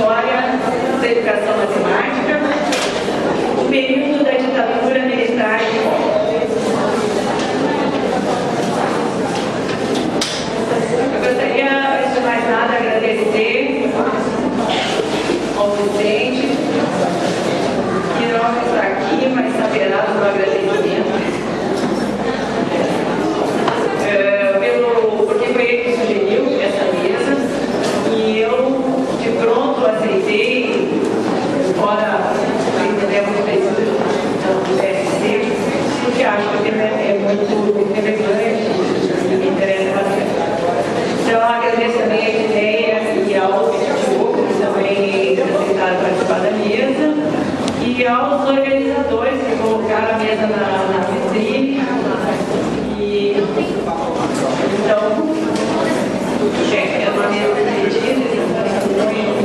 História da Educação Matemática, o período da ditadura militar de Cuba. Eu gostaria, antes de mais nada, agradecer ao presidente, que não está aqui, mas saberá do meu agradecimento. Porque foi ele que sugeriu essa mesa e eu, de pronto, aceitei, embora entendemos que não pudesse ser, porque acho que o tema é muito relevante e me interessa bastante. Então, agradeço também a ideia e ao Diogo, que também aceitaram participar da mesa, e aos organizadores que colocaram a mesa na vitrine. Então, é uma mesa dividida,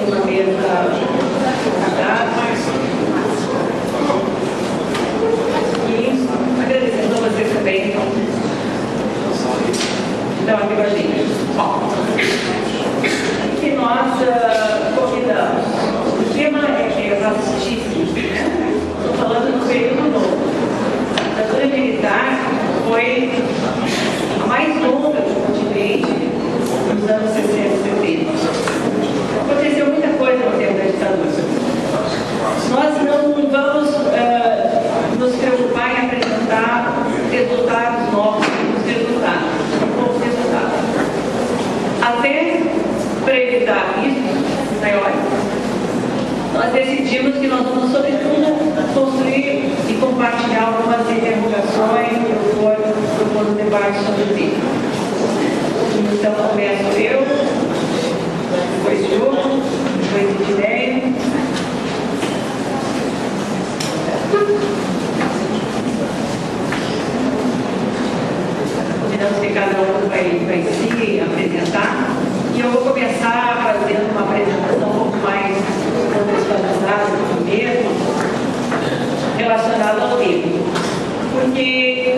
uma mesa cadastra. E agradecendo a vocês também. Então, aqui com a gente. Bom, que nós convidamos. O tema é vastíssimo, né? Estou falando do período novo. A ditadura militar foi a mais longa do continente nos anos 60 e 70. Aconteceu muita coisa no tempo da ditadura. Nós não vamos nos preocupar em apresentar resultados novos, novos resultados. Até para evitar riscos maiores, nós decidimos que nós vamos, sobretudo, construir e compartilhar algumas interrogações que foram propondo debate sobre o tema. Então, começo eu, depois Diogo, depois Edneia. Convidamos que cada um vai se apresentar. E eu vou começar fazendo uma apresentação um pouco mais contextualizada mesmo, relacionada ao tema. Porque,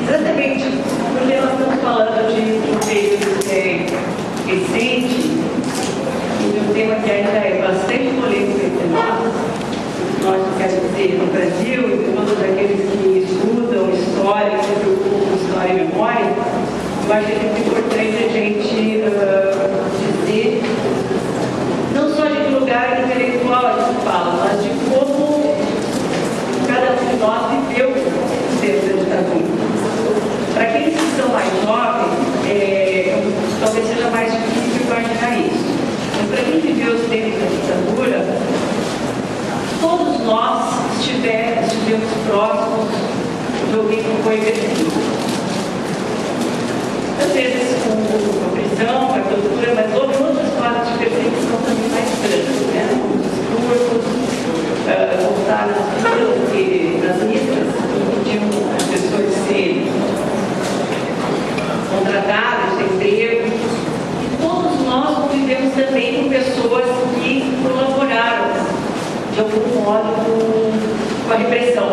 exatamente, porque nós estamos falando de um período recente, e de um tema que ainda é bastante polêmico entre nós quer dizer, no Brasil, e todos aqueles que estudam história, que se preocupam com história e memória, eu acho que é muito importante a gente dizer, não só de que lugar intelectual a gente fala, mas de como cada um de nós viveu dentro da ditadura. Para aqueles que são mais jovens, talvez seja mais difícil imaginar isso. Mas para quem viveu os tempos da ditadura, todos nós estivemos próximos de alguém que foi perseguido. Às vezes com a prisão, com a tortura, mas houve outras formas de perseguição também mais grandes, né? Os turcos voltaram nas listas e pediam as pessoas serem contratadas, sem emprego. E todos nós convivemos também com pessoas que colaboraram, de algum modo, com a repressão.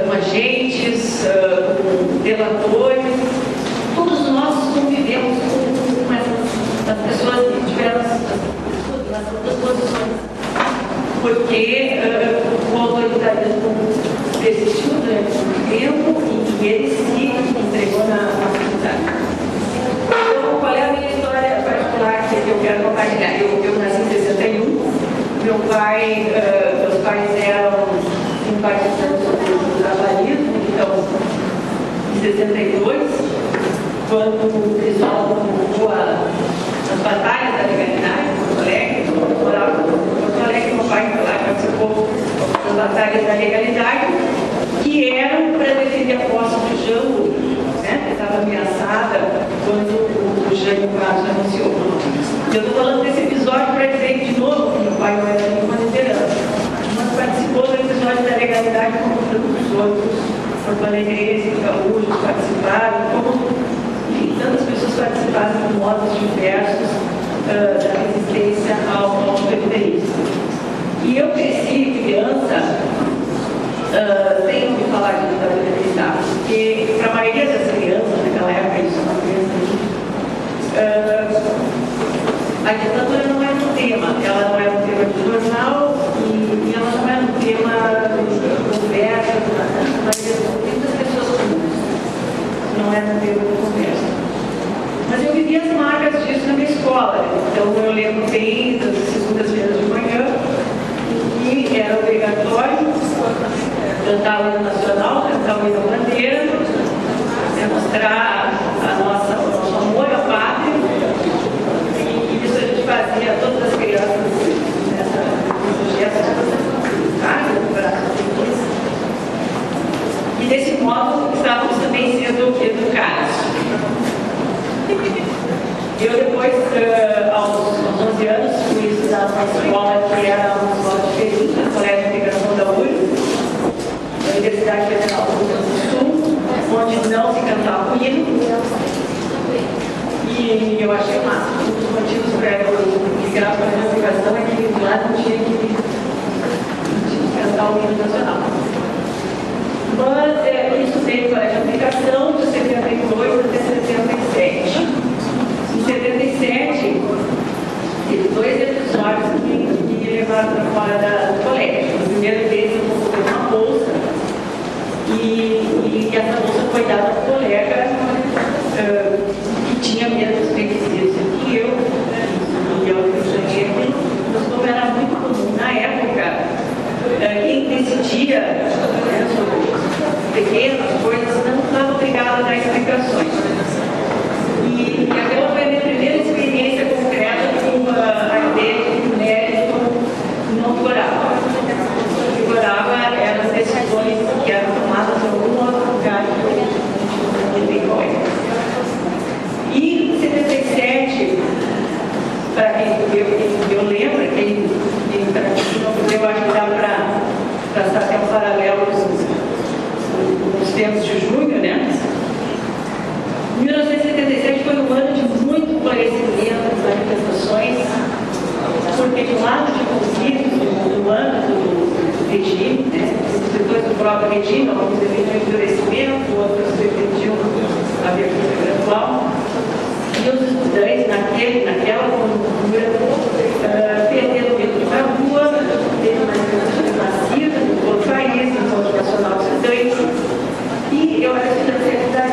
Com agentes, com delatores. Todos nós convivemos com as pessoas que tiveram nas outras posições. Porque o autoritarismo persistiu durante muito tempo e ele se entregou na sociedade. Então, qual é a minha história particular que eu quero compartilhar? Eu nasci em 61, meus pais eram simpatizantes do trabalhismo, então, em 62, quando o Crisóstomo convocou as batalhas da legalidade em Porto Alegre, eu morava em Porto Alegre, meu pai foi lá e participou das batalhas da legalidade, que eram para defender a posse do Jango, né, que estava ameaçada quando o Jânio Quadros anunciou. Eu estou falando desse episódio para dizer de novo que meu pai não era nenhuma liderança, mas participou do episódio da legalidade como tantos outros, porto-alegrenses, gaúchos participaram, como, enfim, tantas pessoas participaram de modos diversos da resistência ao autoritarismo. E eu cresci criança, sem ouvir falar de ditadura militar, porque para a maioria das crianças naquela época, isso é uma criança, a ditadura não era um tema. uma escola que era uma escola diferente, a Colégio de Integração da URI, da Universidade Federal do Rio Grande do Sul, onde não se cantava o hino. E eu achei o máximo. Um dos motivos para eu migrar para a educação é que lá não tinha que cantar o hino nacional. Mas eu estudei no Colégio de Aplicação de 72 até 77. Em 77, teve 2 episódios que me levaram para fora do colégio. No primeiro deles, eu consultei uma bolsa e essa bolsa foi dada a um colega que tinha mesmos requisitos que eu, e eu estranhei aqui, mas como era muito comum na época, quem decidia sobre pequenas coisas não estava obrigado a dar explicações. E aquela foi a minha primeira experiência concreta com a ideia de mérito não figurava. Figurava eram decisões que eram tomadas em algum outro lugar que não tem qual é. E em 77, para quem eu lembro, quem eu acho que dá para traçar até um paralelo nos tempos de junho, né? 1977 foi um ano de muito florescimento das manifestações, porque de um lado de conflito, do ano do regime, né? Depois do próprio regime, alguns defendiam o endurecimento, outros defendiam a abertura gradual, e os estudantes naquela conjuntura perderam medo de ir para a rua, teve manifestações massivas em todo o país, no Encontro Nacional de Estudantes, e eu era estudante da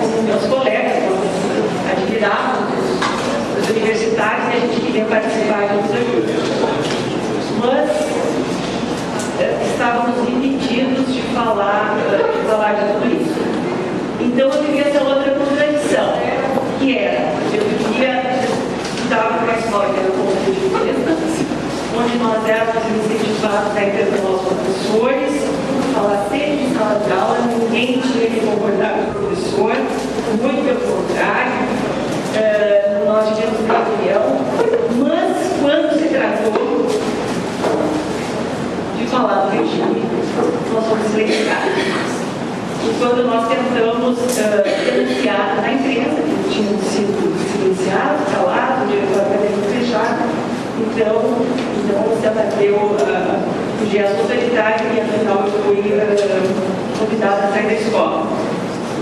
como meus colegas, admiravam os universitários e a gente queria participar de tudo aquilo. Mas estávamos impedidos de falar de tudo isso. Então eu vivia essa outra contradição, que era, eu estudava para a escola que era o ponto de vista, onde nós éramos incentivados a ir com os professores, falar sempre em sala de aula, ninguém tinha que concordar com o professor, muito pelo contrário, nós tivemos uma reunião, mas quando se tratou de falar do regime, nós fomos silenciados. E quando nós tentamos denunciar na imprensa, que tínhamos sido silenciados, calados, o diretor acadêmico fechado, então se abateu o gesto autoritário e afinal eu fui convidada a sair da escola.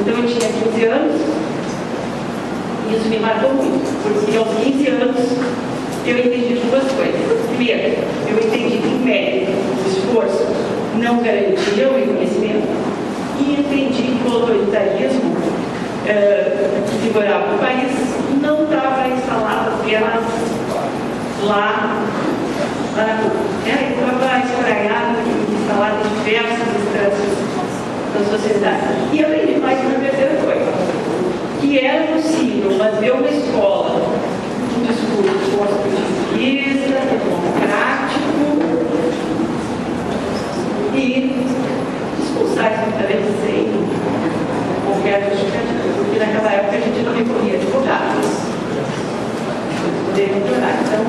Então eu tinha 15 anos e isso me marcou muito, porque aos 15 anos eu entendi 2 coisas. Primeiro, eu entendi que o mérito, o esforço não garantia o reconhecimento e entendi que o autoritarismo que vigorava no país não estava instalado apenas lá na rua. Ele estava espraiado e instalado em diversas instâncias da sociedade. E aprendi mais uma terceira coisa, que era possível fazer uma escola um discurso construtivista, democrático e expulsar esse talento sem qualquer justificativa, porque naquela época a gente não recorria a advogados. Poder melhorar. Então,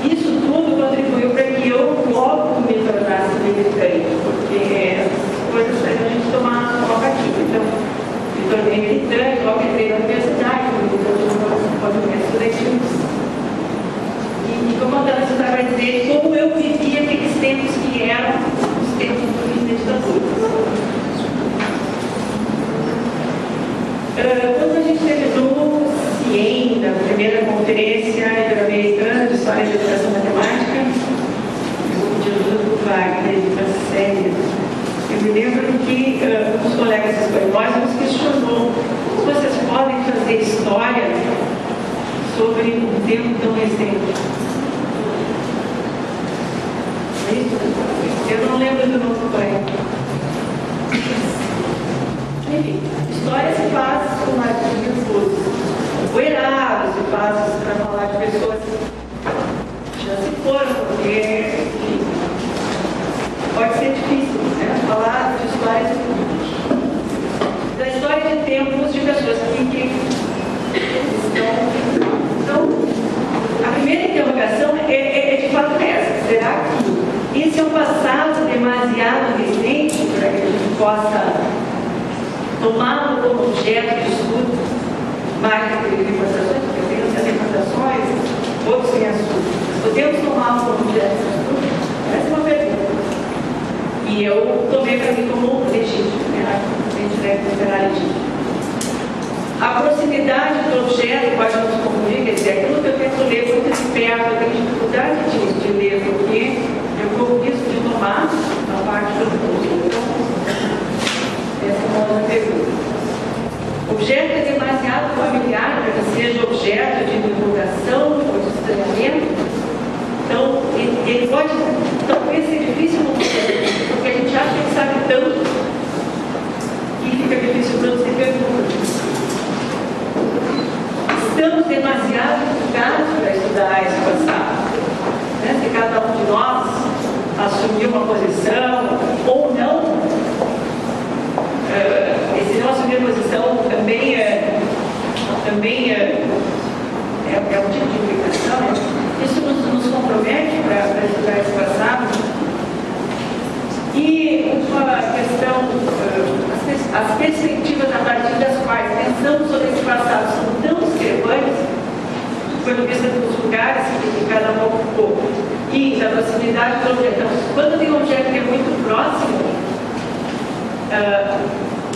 isso tudo contribuiu para que eu logo me tornasse militante, porque as coisas fazem a gente tomar uma coca aqui. Então, me tornei militante, logo entrei na universidade, no movimento estudantil. E como a Dana estava dizendo, como eu vivia aqueles tempos que eram os tempos do fim da ditadura. Quando a gente terminou o CIEM, da primeira conferência interamericana de História de Educação Matemática, de Ludo Wagner e Francisco, eu me lembro que os colegas espanhóis nos questionou como vocês podem fazer história sobre um tempo tão recente. Eu não lembro do nosso pai. Enfim, história se faz com artigos poeirados, se faz para falar de pessoas que já se foram, porque enfim, pode ser difícil, né? Falar de histórias da história de tempos de pessoas que estão tomá-lo como objeto de estudo, mais do que recordações, porque temos as recordações, outros têm assunto. Podemos tomá-lo como objeto de estudo? Essa é uma pergunta. E eu tomei para mim como legítimo, né? A gente deve considerar legítimo. A proximidade do objeto pode nos confundir, quer dizer, aquilo que eu tento ler muito de perto, eu tenho dificuldade de ler, porque eu corro risco de tomar a parte do mundo. Então, essa é uma outra pergunta. O objeto é demasiado familiar para que seja objeto de divulgação ou de estranhamento. Então, ele pode talvez ser difícil compreender, porque a gente acha que ele sabe tanto que fica difícil produzir perguntas. Estamos demasiado educados para estudar esse passado. Né? Se cada um de nós assumir uma posição ou não, esse não assumir a posição também é um tipo de implicação. Né? Isso nos compromete para estudar esse passado. E uma questão, as perspectivas a partir das quais pensamos sobre esse passado são tão discrepantes, do ponto de vista dos lugares que cada um ocupou e da proximidade do objeto. Então, quando tem um objeto que é muito próximo,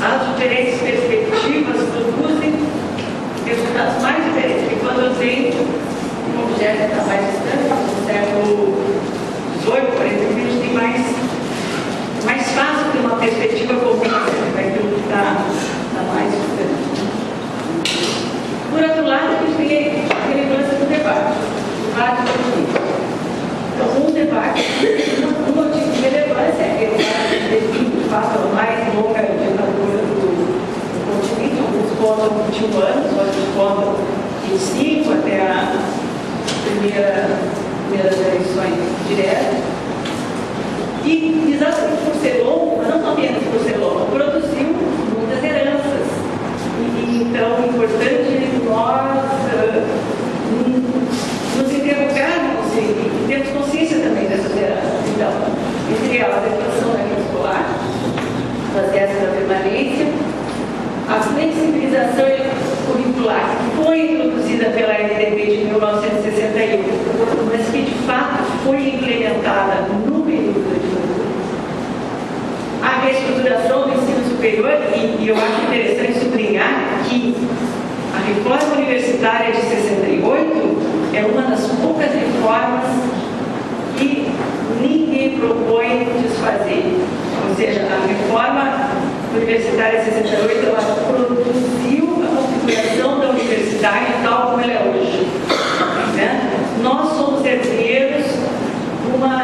as diferentes perspectivas produzem resultados mais diferentes. E quando eu tenho um objeto que está mais distante, no século XVIII, por exemplo, a gente tem mais fácil ter uma perspectiva comum daquilo que está mais distante. Por outro lado, a gente tem a relevância do debate. Então, um debate, um motivo de relevância é que o debate passa mais longa ditadura do continente, alguns contam 21 anos, outros contam 25 até as primeiras eleições diretas. E exatamente por ser longo, mas não apenas por ser longo, produziu muitas heranças. Então, é importante nós nos interrogarmos e termos consciência também dessas heranças. Então, entre elas, a educação na rede escolar, as guerras da permanência, a flexibilização curricular, que foi introduzida pela LDB de 1961, mas que de fato foi implementada no período da ditadura. A reestruturação do ensino superior, e eu acho interessante sublinhar que a reforma universitária de 68 é uma das poucas reformas que ninguém propõe desfazer. Ou seja, a reforma universitária de 68 ela produziu a configuração da universidade tal como ela é hoje. Né? Nós somos herdeiros de uma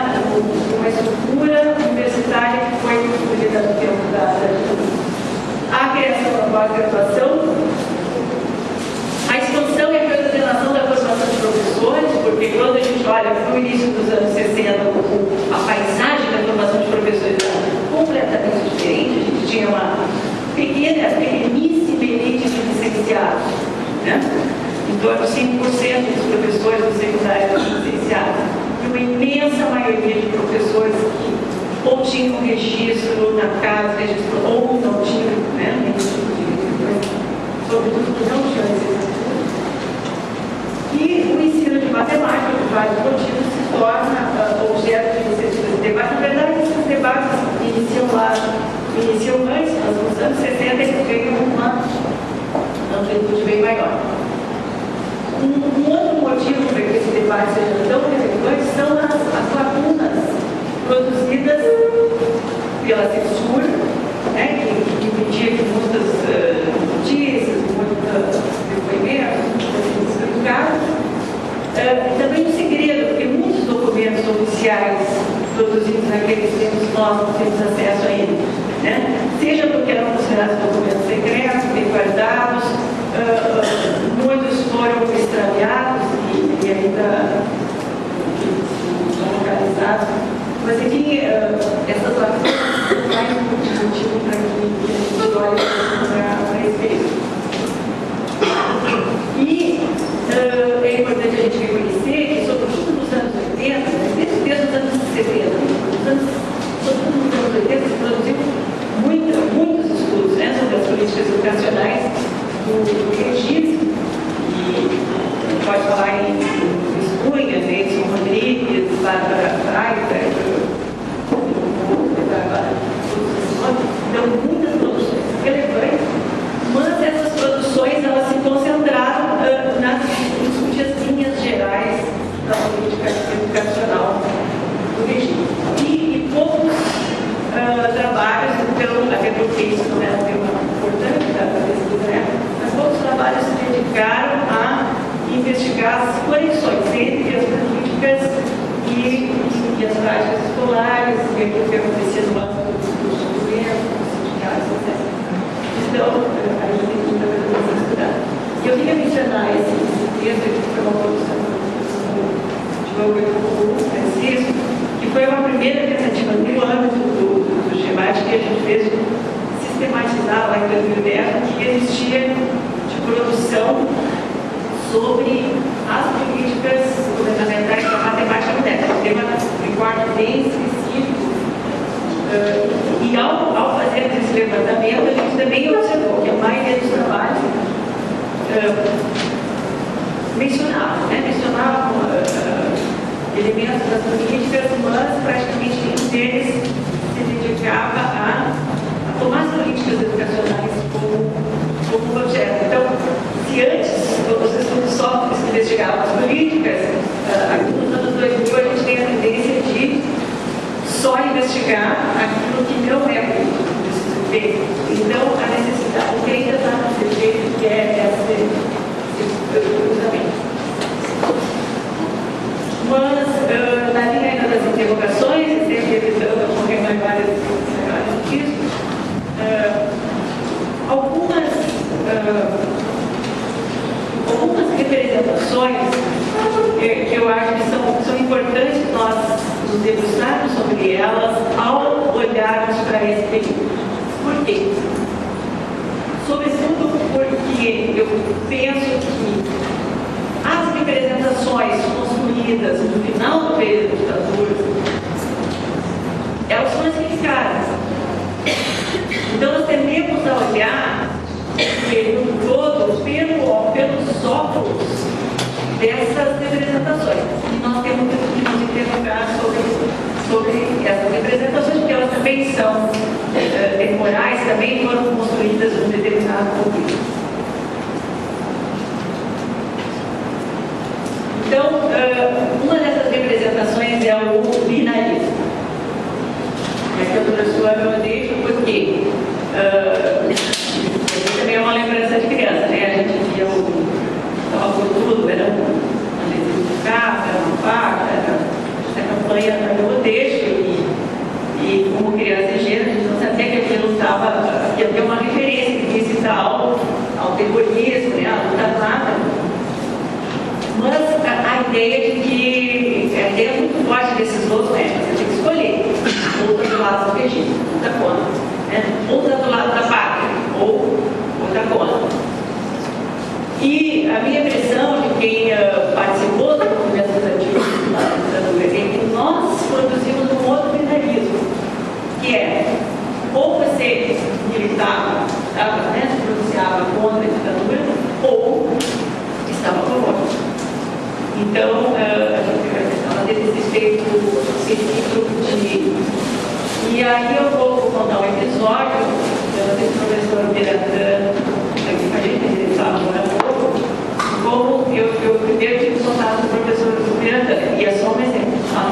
estrutura universitária que foi construída no tempo da ditadura. A criação da pós-graduação, a expansão e a coordenação da formação de professores, porque quando a gente olha no início dos anos 60, a paisagem da formação de professores era completamente diferente. A gente tinha uma pequeníssima elite de licenciados, né? Em torno de 5% dos professores do secundário eram licenciados, e uma imensa maioria de professores que ou tinham registro na casa, registro, ou não tinham, né? Sobretudo que não tinham licenciatura. E o ensino de matemática, por vários motivos, se torna objeto de iniciativas de debate. Na verdade, esses debates iniciam antes, mas nos anos 60 eles ganham uma amplitude bem maior. Um outro motivo para que esse debate seja tão relevante são as lacunas produzidas pela censura, né, que impedia que muitas notícias, muitos depoimentos, muitos casos, também um segredo, porque muitos documentos oficiais produzidos naqueles tempos nós não temos acesso a eles, né? Seja porque eram considerados documentos secretos, bem guardados, muitos foram extraviados e ainda não localizados. Mas, enfim, essas lacunas são mais um motivo para que a gente olhe para esse período. E é importante a gente reconhecer que, sobretudo nos anos 80, desde os anos 70, sobretudo nos anos 80, se produziu muitos estudos, né, sobre as políticas primeira tentativa no âmbito do GEMAT que a gente fez sistematizar lá em 2010 que existia de produção sobre as políticas governamentais da matemática moderna. Um tema de quarto bem específico. E ao fazer esse levantamento, a gente também observou que a maioria dos trabalhos mencionavam elementos das políticas, mas praticamente nenhum deles se dedicava a tomar as políticas educacionais como objeto. Então, se antes os estudos só investigavam as políticas, aqui nos anos 2000 a gente tem a tendência de só investigar aquilo que não é político. Então, a necessidade tem que estar no sujeito que é esse cruzamento. Mas, na linha ainda das interrogações, sempre evitando ocorrer mais várias disso, algumas representações que eu acho que são importantes nós nos debruçarmos sobre elas ao olharmos para esse período. Por quê? Sobretudo porque eu penso que as representações construídas no final do período da ditadura, elas são essenciais. Então, nós tendemos a olhar o período todo pelos óculos dessas representações. E nós temos que nos interrogar sobre essas representações, porque elas também são temporais, também foram construídas num determinado contexto. Então, uma dessas representações é o binarismo. Aqui eu trouxe o Agrodejo porque também é uma lembrança de criança, né? A gente via estava por tudo, era uma letra de carro, era uma faca, era a campanha do Agrodejo e como criança ingênua, a gente não sabia que aquilo ia ter uma referência que ia citar ao terrorismo, né? À luta armada. Mas a ideia de que a ideia muito forte desses dois você tem que escolher ou do lado do regime, ou da conta, né? Ou do lado da pátria, ou da conta. E a minha impressão de quem participou do movimento estudantil da ditadura é que nós produzimos um outro binarismo, que é ou você militava, se pronunciava contra a ditadura, ou estava a favor. Então, a gente teve esse espírito de... E aí eu vou contar um episódio, eu não sei se o professor Piratã está aqui com a gente, ele estava agora há pouco, como eu primeiro tive contato com o professor Piratã, e é só um exemplo, tá?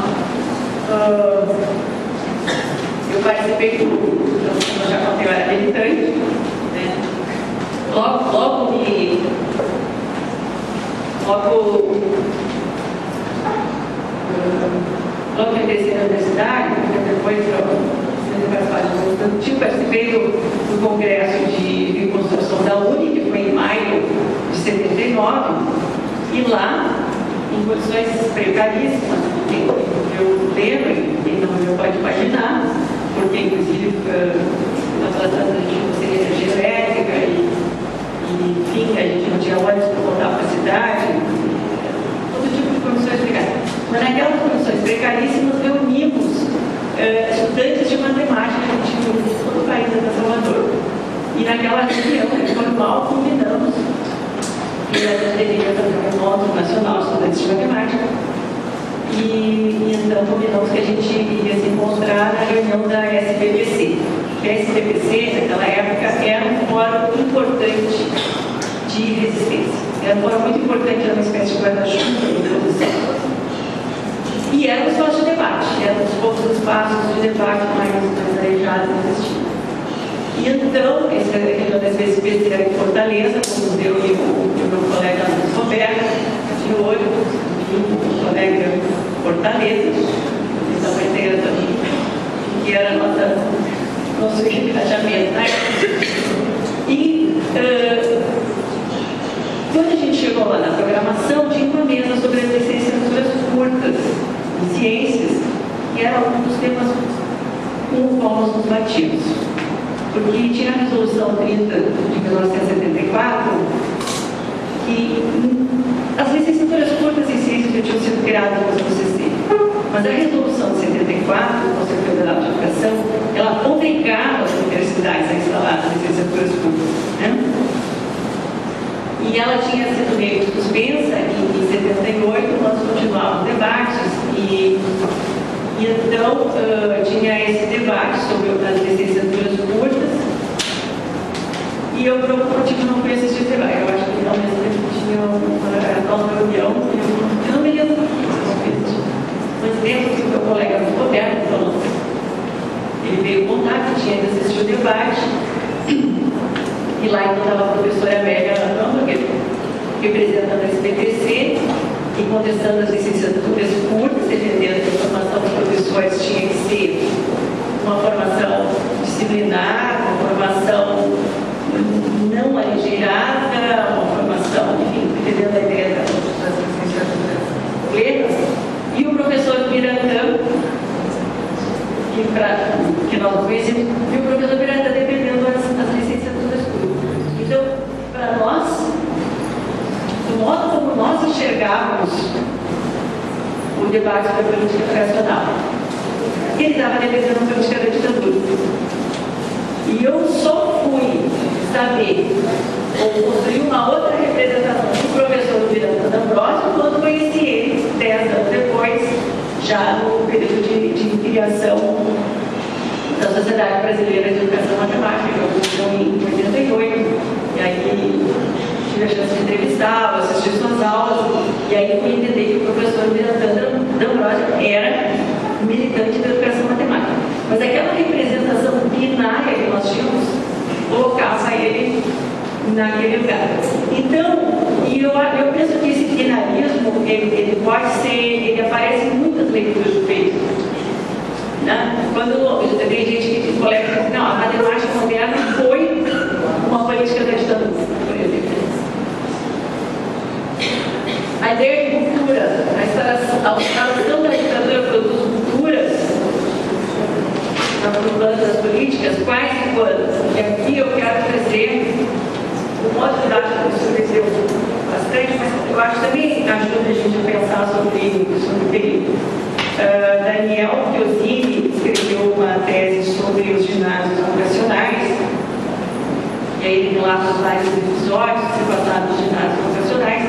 Eu participei eu já contei, eu era militante, né? Logo que eu desci na universidade, depois eu participei do Congresso de Reconstrução da UNE, que foi em maio de 79, e lá, em condições precaríssimas, eu lembro, e não pode imaginar, porque inclusive nós tratamos de energia elétrica e enfim, a gente não tinha ônibus para voltar para a cidade, todo tipo de condições precaríssimas. Mas naquelas condições precaríssimas reunimos estudantes de matemática que tinham de todo o país até Salvador. E naquela reunião informal combinamos que a gente deveria fazer um encontro nacional de estudantes de matemática. E então combinamos que a gente iria se encontrar na reunião da SBPC. A SBPC, naquela época, era um fórum importante de resistência. Era um fórum muito importante, era uma espécie de guarda-chuva de oposição. E era um espaço de debate, era um dos poucos espaços de debate mais arejados que existiam. E então, essa reunião da SBPC era em Fortaleza, como eu e o meu colega Roberto, de olho, e o colega Fortaleza, que também tem também, que era nosso engajamento, né? E quando a gente chegou lá na programação, tinha uma mesa sobre as licenciaturas curtas em ciências, que era um dos motivos. Porque tinha a resolução 30 de 1974, que as licenciaturas curtas em ciências já tinham sido criadas no CCC. Mas a resolução de 74, do Conselho Federal de Educação, ela obrigava as universidades a instalar as licenciaturas curtas, né? E ela tinha sido meio suspensa, e em 78 nós continuávamos debates, e então tinha esse debate sobre as licenciaturas curtas, e eu, por algum motivo, não fui assistir esse debate. Eu acho que ao mesmo tempo tinha uma reunião, eu não me lembro do que, mas lembro que o meu colega Roberto falou, ele veio contar que tinha de assistir o debate, e lá então estava a professora Amélia Hamburger, representando a SBPC e contestando as licenciaturas curtas, defendendo que a formação dos professores tinha que ser uma formação disciplinar, uma formação não aligerada, uma formação, enfim, defendendo a ideia das licenciaturas plenas. E o professor Miranda, que nós conhecemos, e o professor Miranda defendendo as licenciaturas curtas. Então, para nós, do modo como nós enxergávamos o debate da política educacional, ele estava defendendo a política da ditadura. E eu só fui saber ou construir uma outra representação do professor Miranda D'Ambrosio quando conheci ele 10 anos depois, já no período de criação da Sociedade Brasileira de Educação Matemática, que aconteceu em 88, e aí tive a chance de entrevistá-lo, assistir suas aulas, e aí fui entender que o professor Miranda D'Ambrosio era militante da educação matemática. Mas aquela representação binária que nós tínhamos colocava ele naquele lugar. Então, eu penso que esse binarismo, ele pode ser, ele aparece em muitas leituras do período. Né? Quando tem gente que colega que diz, não, a matemática moderna foi uma política da ditadura, por exemplo. A ideia de cultura, a instalação da ditadura produz culturas nas planos das políticas, quais e quantas? E aqui eu quero trazer o modo didático que o senhor deu bastante, mas eu acho que também ajuda a gente a pensar sobre o período. Daniel Chiosini escreveu uma tese sobre os ginásios vocacionais, e aí ele relata vários episódios que se passaram nos ginásios vocacionais.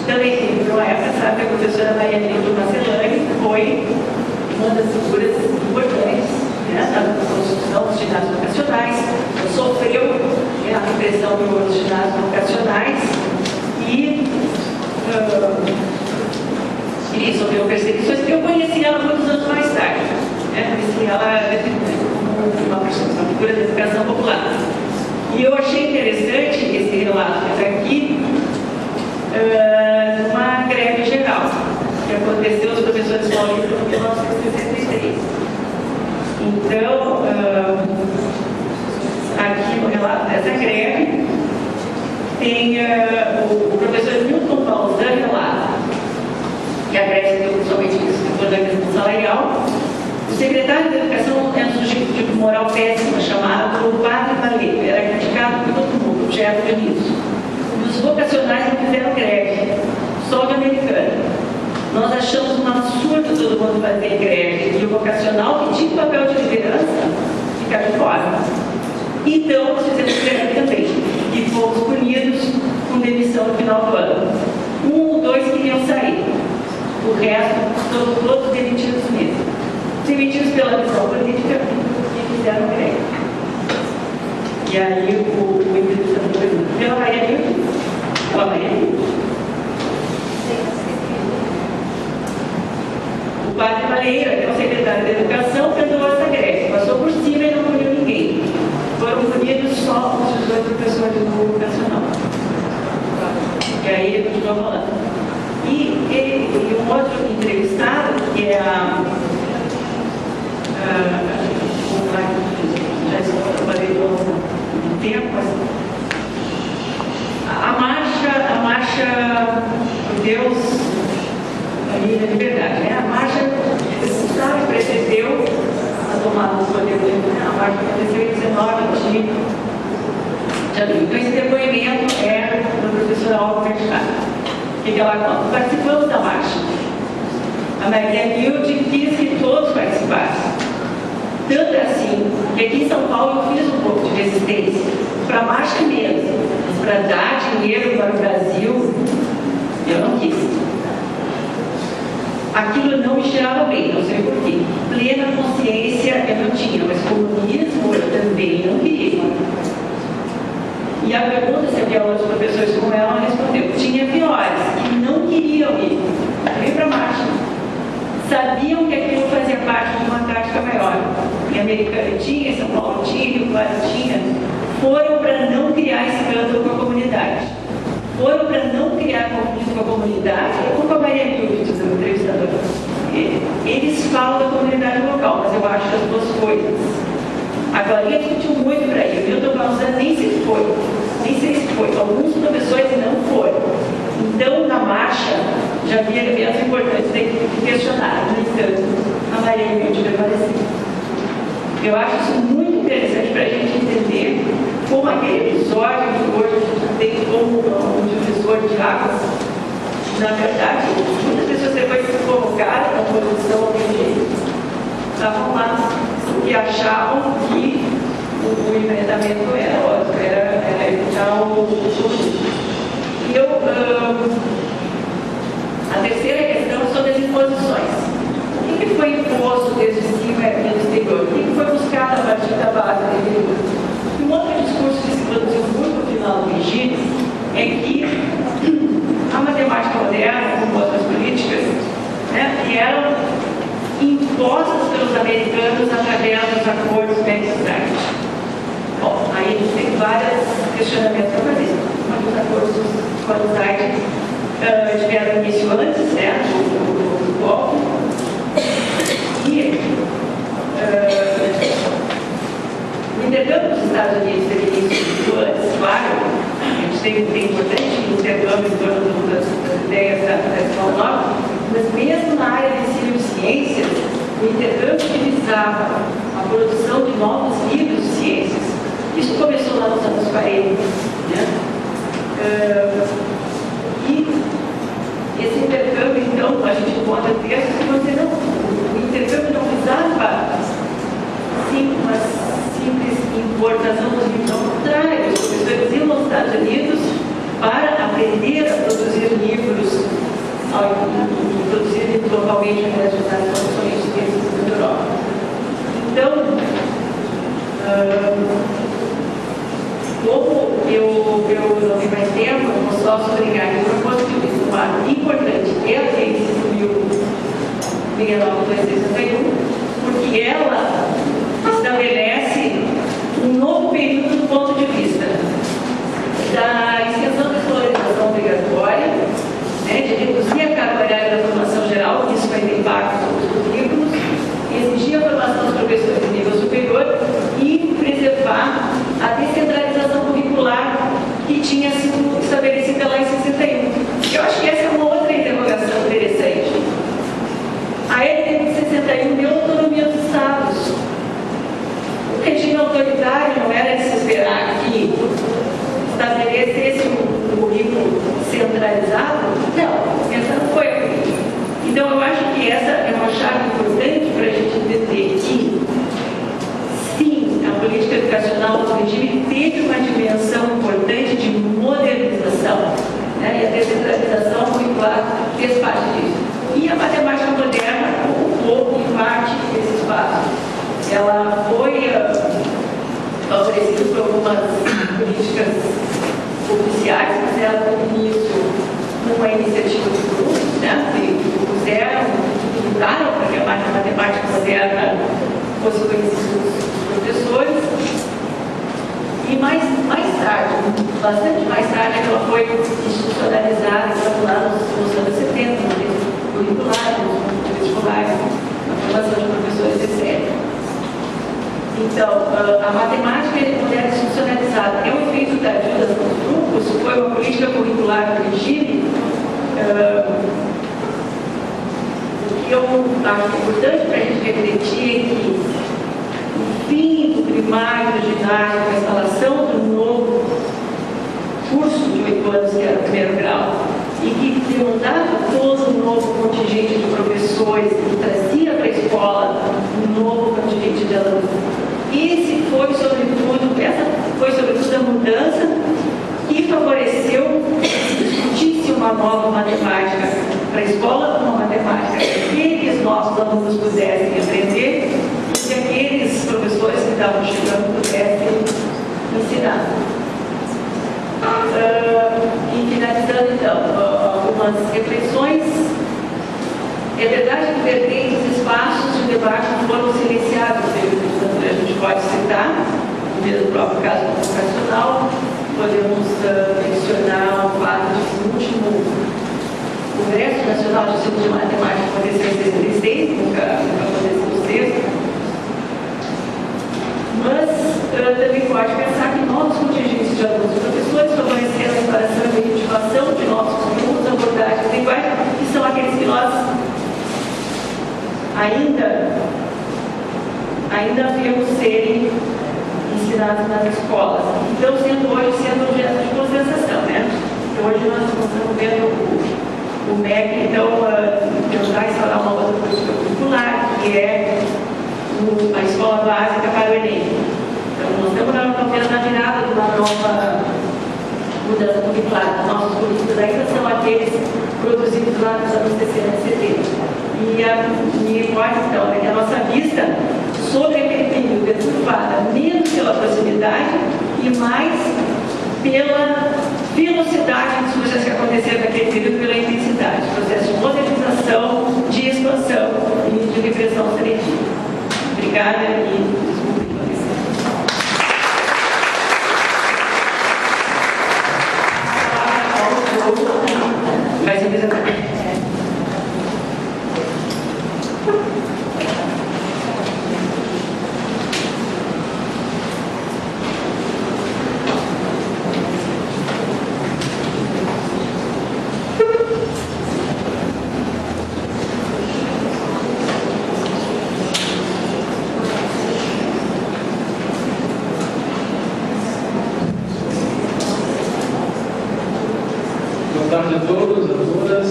Também teve uma época, sabe, que a professora Maria Nildo Marcelani foi uma das figuras importantes, né, da construção dos ginásios vocacionais, sofreu a repressão dos ginásios vocacionais e sofreu perseguições, que eu conheci ela muitos anos mais tarde. Conheci ela como uma figura da educação popular. E eu achei interessante esse relato que está aqui, uma greve geral que aconteceu os professores paulistas em 1963. Então, aqui no relato dessa greve, tem o professor Milton Paulzan relata que a greve deu somente por organização salarial. O secretário da Educação é um sujeito de moral péssima chamado Padre Valete, era criticado por todo mundo, objeto de nisso. Os vocacionais não fizeram greve, só de americano. Nós achamos um absurdo todo mundo fazer greve, e o vocacional, que tinha papel de liderança, ficar de fora. Então, nós fizemos greve também, e fomos punidos com demissão no final do ano. 1 ou 2 queriam sair, o resto, todos demitidos mesmo. Demitidos pela visão política e fizeram greve. E aí o entrevistador pergunta, pela Maria Nildo? Pela Maria Nildo. O padre Valeira, que é o secretário da Educação, perdoou essa greve, passou por cima e não puniu ninguém. Foram punidos só os 18 professores do educacional. E aí ele continuou falando. E um outro entrevistado, que é já trabalhei um tempo, a marcha por Deus, a minha liberdade, né? A marcha, sabe, marcha aconteceu em 19 de janeiro. Então, esse depoimento é do professor Aldo Mercado. O que ela conta? Participamos da marcha. A Maria Nilde quis que todos participassem. Tanto assim, que aqui em São Paulo eu fiz um pouco de resistência para a marcha mesmo, para dar dinheiro para o Brasil, eu não quis. Aquilo não me cheirava bem, não sei porquê. Plena consciência eu não tinha, mas comunismo eu também não queria. E a pergunta se havia outros professores como ela respondeu: tinha piores, que não queriam ir, nem para a marcha. Sabiam que aquilo fazia parte de uma tática maior. Em Americana tinha, em São Paulo tinha, em Rio Claro tinha. Foram para não criar escândalo com a comunidade. Foram para não criar conflito com a comunidade, ou com a Maria Nilde, diz o entrevistador. Eles falam da comunidade local, mas eu acho as duas coisas. A Glorinha discutiu muito para ir. O Milton Balzan nem sei se foi. Nem sei se foi. Alguns professores não foram. Então, na marcha, já havia elementos importantes que questionar. No entanto, a Maria Nilde prevaleceu. Eu acho isso muito interessante para a gente entender como aquele episódio que hoje a gente tem como um divisor de águas. Na verdade, muitas pessoas depois se colocaram na posição que estavam lá, porque achavam que o enfrentamento era ótimo, era evitar o conflito. E a terceira questão é sobre as imposições. O que foi imposto desde cima e do exterior? O que foi buscado a partir da base do interior? E um outro discurso que se produziu muito no final do regime é que a matemática moderna, como outras políticas, né, que eram impostas pelos americanos através dos acordos Max-Stark. Bom, aí a gente tem vários questionamentos para fazer. Mas os acordos Max-Stark tiveram início antes, né, do golpe. E o intercâmbio dos Estados Unidos teve início antes, claro. A gente tem um importante intercâmbio em torno das ideias da Escola Nova, mas mesmo na área de ensino de ciências, o intercâmbio que visava a produção de novos livros de ciências. Isso começou lá nos anos 40. Né? E esse intercâmbio, então, a gente encontra textos que vão dizer, não, o intercâmbio não visava uma simples importação dos livros, ao contrário, os professores iam aos Estados Unidos para aprender a produzir livros, produzir livros localmente, ao invés de usar soluções de ciências da Europa. Então, como eu não tenho mais tempo, eu vou só sublinhar que o propósito de um marco importante é a Lei 6.069/261, porque ela estabelece um novo período do ponto de vista da extensão da escolarização obrigatória, né, de reduzir a carga horária da formação geral, isso vai ter impacto sobre os currículos, exigir a formação dos professores de nível superior e preservar a descentralização curricular que tinha sido estabelecida lá em 61. Eu acho que essa é uma outra interrogação interessante. A LDB de 61 deu autonomia aos estados. O regime autoritário não era de se esperar que estabelecesse um currículo centralizado? Não, essa não foi a política. Então, eu acho que essa é uma chave importante para a gente entender que, sim, a política educacional do regime teve uma dimensão importante de modernização, né? E a descentralização curricular fez parte disso. E a matemática moderna ocupou em parte desse espaço. Ela foi favorecida por algumas políticas oficiais, mas ela teve início numa iniciativa de grupos, né, que puseram, que lutaram para que a matemática moderna fosse conhecida dos professores. E mais tarde, bastante mais tarde, ela foi institucionalizada lá nos anos 70, no curricular, nos vestibulares, na formação de professores, etc. Então, a matemática moderna institucionalizada é um efeito da ajuda dos grupos, foi uma política curricular do regime. O que eu acho importante para a gente refletir é que o fim do primário, do ginásio, com a instalação do novo curso de 8 anos, que era o primeiro grau, e que demandava todo um novo contingente de professores, que trazia para a escola um novo contingente de alunos. Essa foi sobretudo a mudança que favoreceu que discutisse uma nova matemática para a escola, uma matemática que os nossos alunos pudessem aprender e que aqueles professores que estavam chegando pudessem ensinar. E finalizando então, algumas reflexões. É verdade que vertentes espaços de debate foram silenciados, a gente pode citar, no próprio caso educacional, podemos mencionar o fato de que o último Congresso Nacional de Ensino de Matemática aconteceu em 66, nunca aconteceu no sexto, mas também pode pensar que novos contingentes de alunos e professores favoreceram a instalação e a identificação de novos conteúdos, abordagens de linguagem, que são aqueles que nós ainda vemos serem ensinados nas escolas. Então, hoje sendo objeto de conversação, né? Então, hoje nós estamos vendo o MEC, então, tentar instalar uma outra política curricular, que é a escola básica para o Enem. Então, nós estamos vendo na virada de uma nova mudança curricular. Nossos currículos ainda são aqueles produzidos lá nos anos 60 e 70. E a minha hipótese, então, é que a nossa vista sobre aquele período é turvada menos pela proximidade e mais pela velocidade dos processos que aconteceram naquele período, pela intensidade, processo de modernização, de expansão e de repressão seletiva. Obrigada e desculpe por isso. Mais exatamente. Boa tarde a todos, a todas.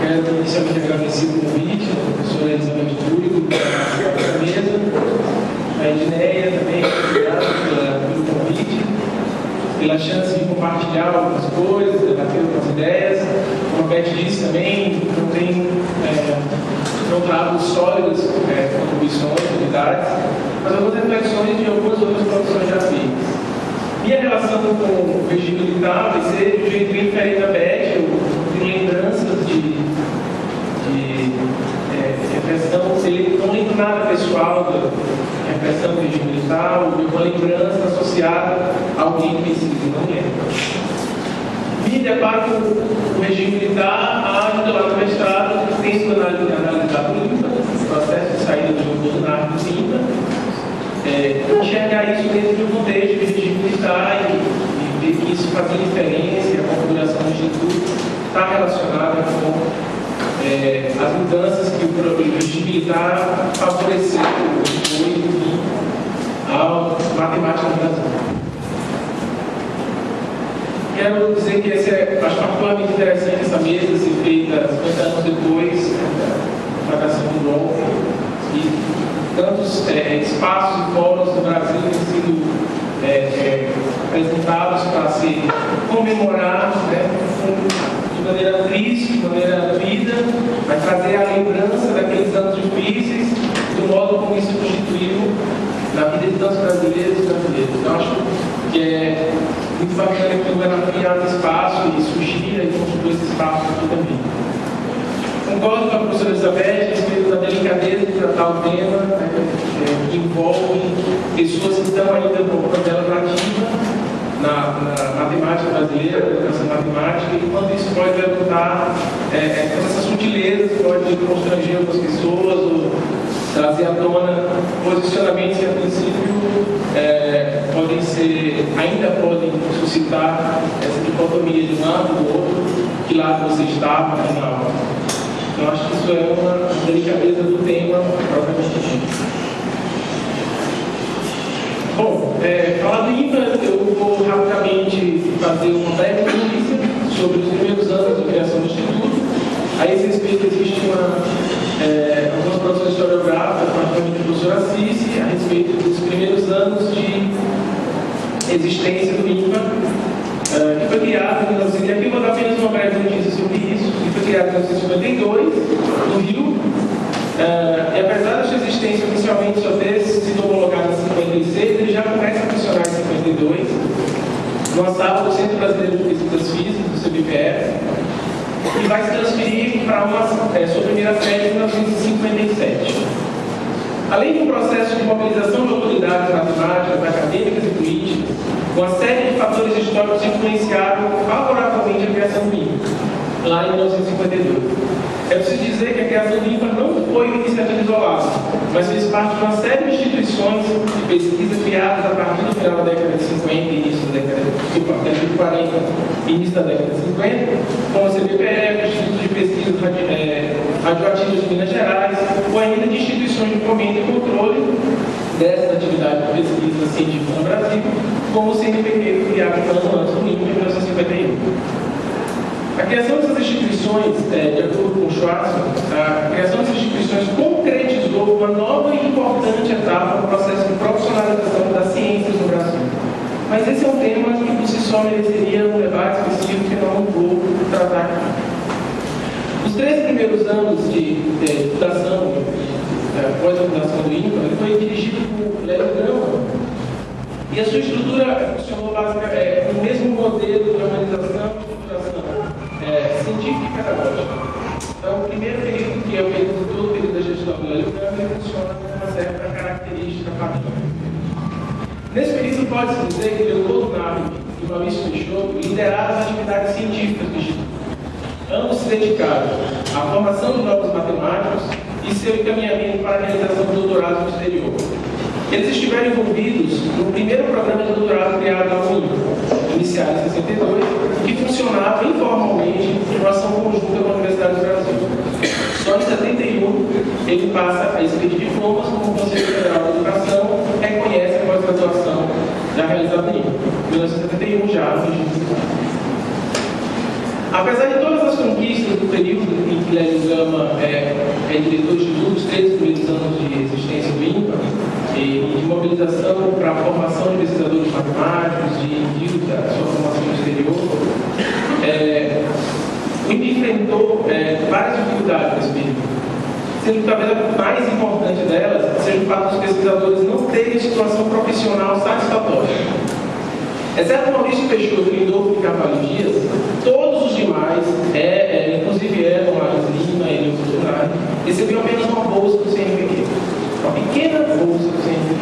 Quero inicialmente agradecer o convite da professora Elizabeth Público pela mesa, a Edneia também, obrigado pelo convite, pela chance de compartilhar algumas coisas, debater algumas ideias. Como a Beth disse também, não trago sólidas contribuições, novidades, mas algumas reflexões de algumas outras profissões já feitas. Minha relação com o regime militar vai ser de um jeito bem diferente da Beth. Eu tenho lembranças de repressão, não lembro nada pessoal da repressão do regime militar, ou uma lembrança associada a alguém que não lembro. Me deparo com o regime militar ainda lá no mestrado, tento analisar o INPA, o processo de saída do Bolsonaro do INPA, enxergar isso dentro de um contexto de regime militar e ver que isso fazia diferença e a configuração do Instituto está relacionada com as mudanças que o regime militar favoreceu a matemática no Brasil. Quero dizer que acho particularmente interessante essa mesa ser feita 50 anos depois da fragação do golpe e tantos espaços e fóruns do Brasil têm sido apresentados para se comemorar, né, de maneira triste, de maneira doída, mas trazer a lembrança daqueles anos difíceis, do modo como isso constituiu na vida de tantos brasileiros e brasileiras. Então, acho que é muito bacana que o governo abra espaço e sugira e construa esse espaço aqui também. Concordo com a professora Elizabeth a respeito da delicadeza de tratar o tema, né, que envolve pessoas que estão ainda com papel ativa na matemática brasileira, na educação matemática, e quando isso pode levantar essas sutilezas, pode constranger algumas pessoas ou trazer à tona posicionamentos que a princípio ainda podem suscitar essa dicotomia de um lado do outro, que lado você estava na aula. Então, acho que isso é uma delicadeza do tema propriamente dito. Bom, falar do INPA, eu vou rapidamente fazer uma breve notícia sobre os primeiros anos de criação do Instituto. A esse respeito, existe algumas produções historiográficas, particularmente do professor Assis, a respeito dos primeiros anos de existência do INPA, que foi criado em 1952. Aqui eu vou dar apenas uma breve notícia sobre isso, que foi criado em 1952, no Rio. E apesar da sua existência oficialmente só ter sido homologada em 56, ele já começa a funcionar em 52, no sábado do Centro Brasileiro de Pesquisas Físicas, do CBPF, e vai se transferir para sua primeira sede em 1957. Além de um processo de mobilização de autoridades matemáticas, acadêmicas e políticas, uma série de fatores históricos influenciaram favoravelmente a criação do INPA, lá em 1952. É preciso dizer que a criação do INPA não foi uma iniciativa isolada, mas fez parte de uma série de instituições de pesquisa criadas a partir do final da década de 50 e início da década de 40 e início da década de 50, como a CBPF, Instituto de Pesquisas Radioativas de Minas Gerais, ou ainda de instituições de fomento e controle dessa atividade de pesquisa científica no Brasil, como o CNPq, criado um ano antes do INPA, em 1951. A criação dessas instituições, de acordo com Schwarzman, a criação dessas instituições concretizou uma nova e importante etapa no processo de profissionalização das ciências no Brasil. Mas esse é um tema que por si só mereceria um debate específico que não vou tratar aqui. Os 3 primeiros anos de fundação, após a fundação do INPA, ele foi dirigido por Lélio Gama, e a sua estrutura funcionou basicamente com o mesmo modelo de organização e estruturação científica e pedagógica. Então, o primeiro período, que é o período todo o período da gestão do Lélio Gama, ele funciona com uma certa característica padrão. Nesse período, pode-se dizer que Leopoldo Navi e Maurício Peixoto lideraram as atividades científicas do Instituto. Ambos se dedicaram à formação de novos matemáticos e seu encaminhamento para a realização do doutorado no exterior. Eles estiveram envolvidos no primeiro programa de doutorado criado na UNIPA, iniciado em 62, que funcionava informalmente em ação conjunta com a Universidade do Brasil. Só em 71, ele passa a expedir diplomas como o Conselho Federal de Educação reconhece a pós-graduação já realizada em 1971, já no Instituto. Apesar de todas as conquistas do período em que Lélio Gama é diretor do Instituto, os 3 primeiros anos de existência do INPA, e de mobilização para a formação de pesquisadores matemáticos, de indivíduos da sua formação no exterior, o INPA enfrentou várias dificuldades nesse período, sendo que talvez a mais importante delas seja o fato dos pesquisadores não terem situação profissional satisfatória. Exceto Maurício Peixoto e Lindolfo de Carvalho Dias, todos os demais, inclusive Marcos Lima e Leopoldo Navi, recebiam apenas uma bolsa do CNPq. Uma pequena bolsa do CNPq.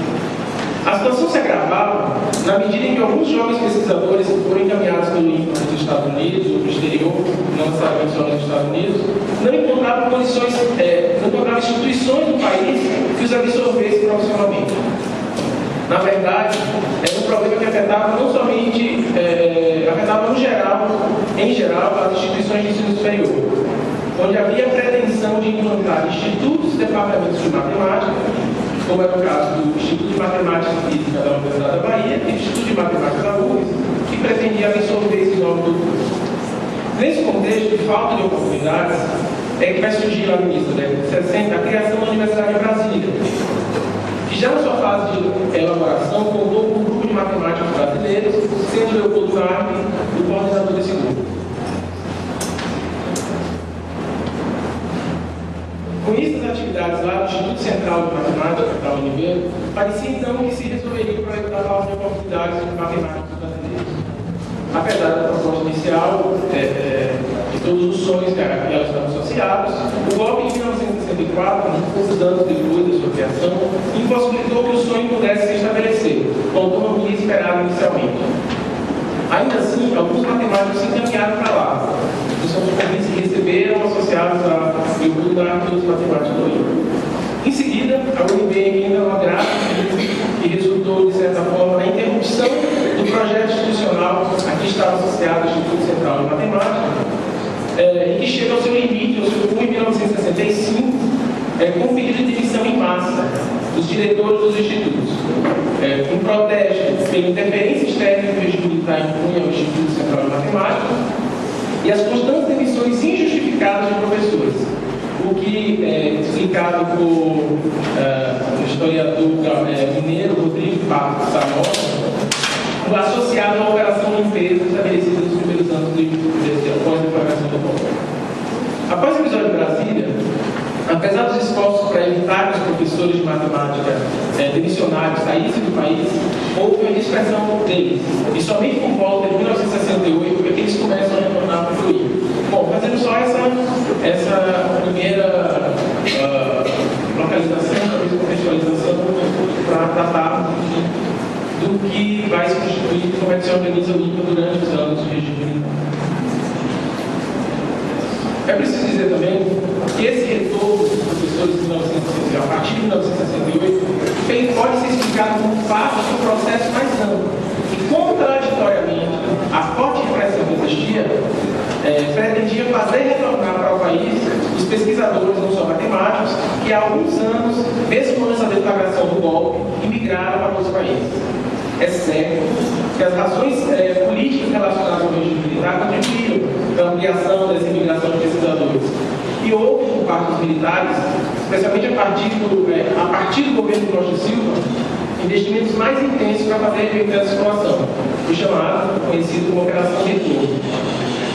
A situação se agravava na medida em que alguns jovens pesquisadores que foram encaminhados pelo INPA nos Estados Unidos ou no exterior, não necessariamente só nos Estados Unidos, não encontravam instituições do país que os absorvessem profissionalmente. Na verdade, era um problema que afetava não somente, afetava em geral, as instituições de ensino superior, onde havia a pretensão de implantar institutos e departamentos de matemática, como era o caso do Instituto de Matemática e Física da Universidade da Bahia e do Instituto de Matemática da UFRGS, que pretendia absorver esse novo doutorado. Nesse contexto de falta de oportunidades, é que vai surgir lá no início da década de 60 a criação da Universidade de Brasília, que já na sua fase de elaboração contou com um grupo de matemáticos brasileiros, sendo Leopoldo Navi o coordenador desse grupo. Com isso, as atividades lá do Instituto Central de Matemática da UNB, parecia então que se resolveria para evitar a falta de oportunidades de matemáticos brasileiros. Apesar da proposta inicial, de todos os sonhos que elas estavam associados, o golpe de 1964, poucos anos depois da sua criação, impossibilitou que o sonho pudesse se estabelecer, com a autonomia esperada inicialmente. Ainda assim, alguns matemáticos se encaminharam para lá. Os seus convites que receberam associados a Leopoldo Navi e outros matemáticos do INPA. Em seguida, a UNB emenda uma grave que resultou, de certa forma, na interrupção do projeto institucional a que estava associado o Instituto Central de Matemática, e que chega ao seu limite, ao seu fim, em 1965, com um pedido de demissão em massa dos diretores dos institutos. Um protesto pela interferência externa que o regime militar impunha ao Instituto Central de Matemática e as constantes demissões injustificadas de professores, o que é explicado por o historiador mineiro Rodrigo Barros Samora, associado à operação limpeza estabelecida nos primeiros anos após a declaração do golpe. Após o episódio de Brasília, apesar dos esforços para evitar que os professores de matemática demissionários saíssem do país, houve uma dispersão deles. E somente por volta de 1968 é que eles começam a retornar para o INPA. Bom, fazendo só essa primeira localização, talvez contextualização, para tratar do que vai se constituir e como é que se organiza o INPA durante os anos do regime militar. É preciso dizer também que esse retorno dos professores de 1968, a partir de 1968, pode ser explicado como parte de um processo mais amplo. E, contraditoriamente, a forte repressão que existia pretendia fazer retornar para o país os pesquisadores, não só matemáticos, que há alguns anos, mesmo antes da declaração do golpe, imigraram para outros países. É certo que as razões políticas relacionadas ao regime militar contribuíram para a ampliação dessa imigração de pesquisadores. E houve, por parte dos militares, especialmente a partir do governo Costa Silva, investimentos mais intensos para fazer efeito essa situação, o chamado, conhecido como Operação Retorno.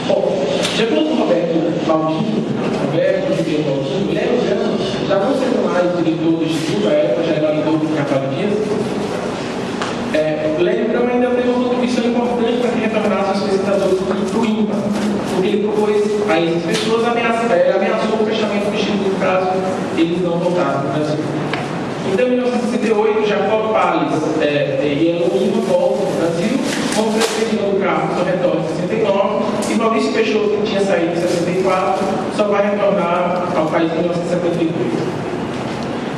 Bom, de acordo com Roberto Baldini, o Léo Jano, já não sendo mais diretor do Instituto, à época já era diretor do Carvalho Dias, o Léo ainda teve uma contribuição importante para que retornassem os pesquisadores do INPA, porque ele propôs a essas pessoas, ameaçou o fechamento do Instituto caso eles não voltassem para o Brasil. Então, em 1968, Jacob Palles e Eloíno voltam para o Brasil, como presidente do cargo só retorna em 69, e Maurício Peixoto, que tinha saído em 64, só vai retornar ao país em 1972.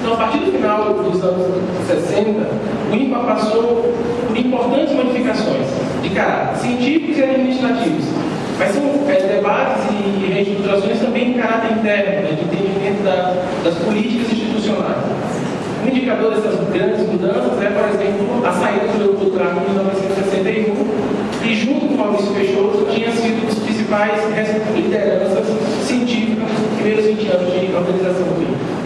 Então, a partir do final dos anos 60, o INPA passou por importantes modificações de caráter científicos e administrativos, mas são debates e reestruturações também em caráter interno, de entendimento das políticas institucionais. Um indicador dessas grandes mudanças é, por exemplo, a saída do Leopoldo Braga em 1961, e junto com Maurício Peixoto tinha sido dos principais lideranças científicas nos primeiros 20 anos de organização do INPA.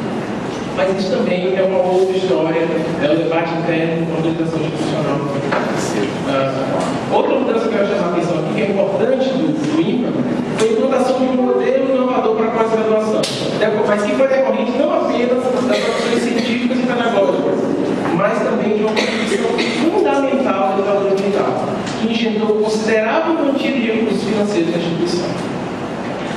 Mas isso também é uma outra história, é o debate interno da organização institucional. Outra mudança que eu quero chamar a atenção aqui, que é importante do INPA, foi a implantação de um modelo inovador para a pós-graduação, mas que foi decorrente não apenas das profissões científicas e pedagógicas, mas também de uma contribuição fundamental da ditadura militar, que engendrou considerável quantia de recursos financeiros da instituição.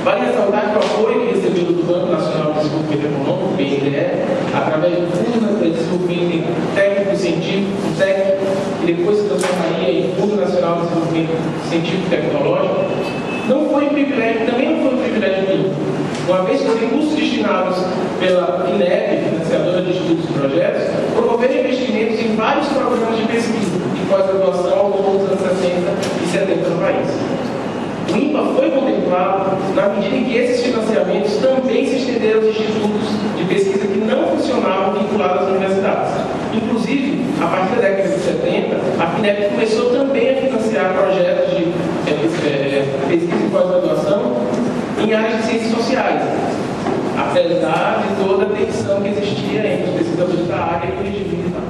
Vale ressaltar que o apoio que recebeu do Banco Nacional de Desenvolvimento Econômico, BNDE, através do Fundo de Desenvolvimento Técnico e Científico, FUNTEC, e depois se transformaria em Fundo Nacional de Desenvolvimento Científico e Tecnológico, não foi um privilégio, também não foi um privilégio do INPA, uma vez que os recursos destinados pela INEP, financiadora de estudos e projetos, promoveram investimentos em vários programas de pesquisa e pós-graduação ao longo dos anos 60 e 70 no país. O INPA foi contemplado na medida em que esses financiamentos também se estenderam aos institutos de pesquisa que não funcionavam vinculados às universidades. Inclusive, a partir da década de 70, a FINEP começou também a financiar projetos de pesquisa e pós-graduação em áreas de ciências sociais, apesar de toda a tensão que existia entre os pesquisadores da área e o regime militar.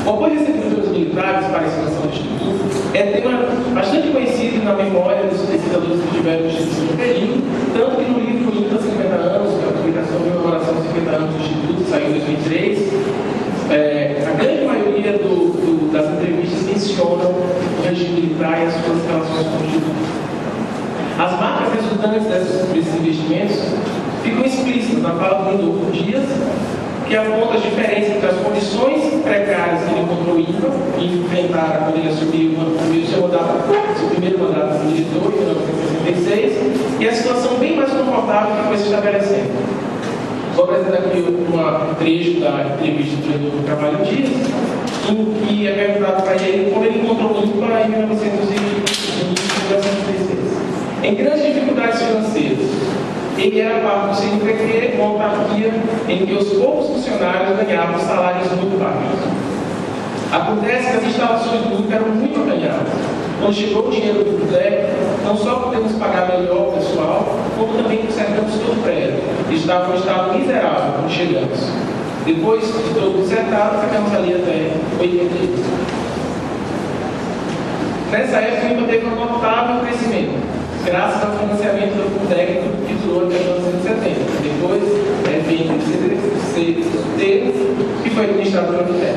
O apoio recebido pelos militares para a expansão do Instituto é tema bastante conhecido na memória dos pesquisadores que tiveram no Instituto no período, tanto que no livro INPA 50 anos, que é a publicação de comemoração dos 50 anos do Instituto, saiu em 2003, a grande maioria das entrevistas mencionam o regime militar e as suas relações com o Instituto. As marcas resultantes desses investimentos ficam explícitas na fala do Rodolfo Dias, que aponta as diferenças entre as condições precárias que ele encontrou o INPA e enfrentaram quando ele assumiu seu primeiro mandato como diretor, em 1966, e a situação bem mais confortável que foi se estabelecendo. Vou apresentar aqui um trecho da entrevista do diretor Carvalho Dias, em que é perguntado para ele como ele encontrou o INPA em 1966. Em grandes dificuldades financeiras, ele era parte do CNPq, uma autarquia em que os poucos funcionários ganhavam salários muito baixos. Acontece que as instalações do INPE eram muito ganhadas. Quando chegou o dinheiro do FUDEC, não só pudemos pagar melhor o pessoal, como também consertamos todo o prédio. Estava em um estado miserável quando chegamos. Depois de todo consertado, ficamos ali até 88. Nessa época, o INPE teve um notável crescimento, graças ao financiamento do FUDEC que durou até 1970. Depois, veio o CDT, que foi administrado pelo FUDEC.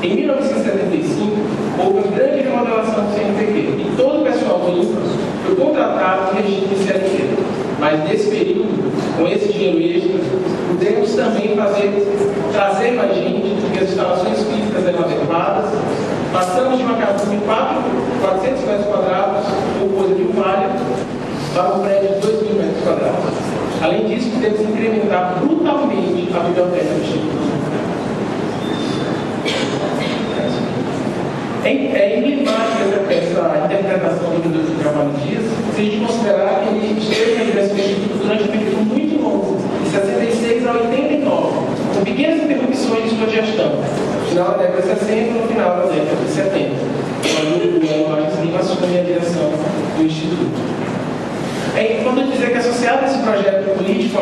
Em 1975, houve uma grande remodelação do CNPq e todo o pessoal do INPE foi contratado no regime de CLT. Mas nesse período, com esse dinheiro extra, pudemos também trazer mais gente, porque as instalações físicas eram adequadas. Passamos de uma casa de 400 metros quadrados, ou coisa de um área, para um prédio de 2.000 metros quadrados. Além disso, pudemos incrementar brutalmente a biblioteca do Instituto. É emblemática essa interpretação do Dr. Carvalho Dias, se a gente considerar que ele esteve na direção do Instituto durante um período muito longo, de 66 a 89, com pequenas interrupções de sua gestão, no final da década de 60 e no final da década de 70, quando o Marcos Lima assume a direção do Instituto. É importante dizer que associado a esse projeto político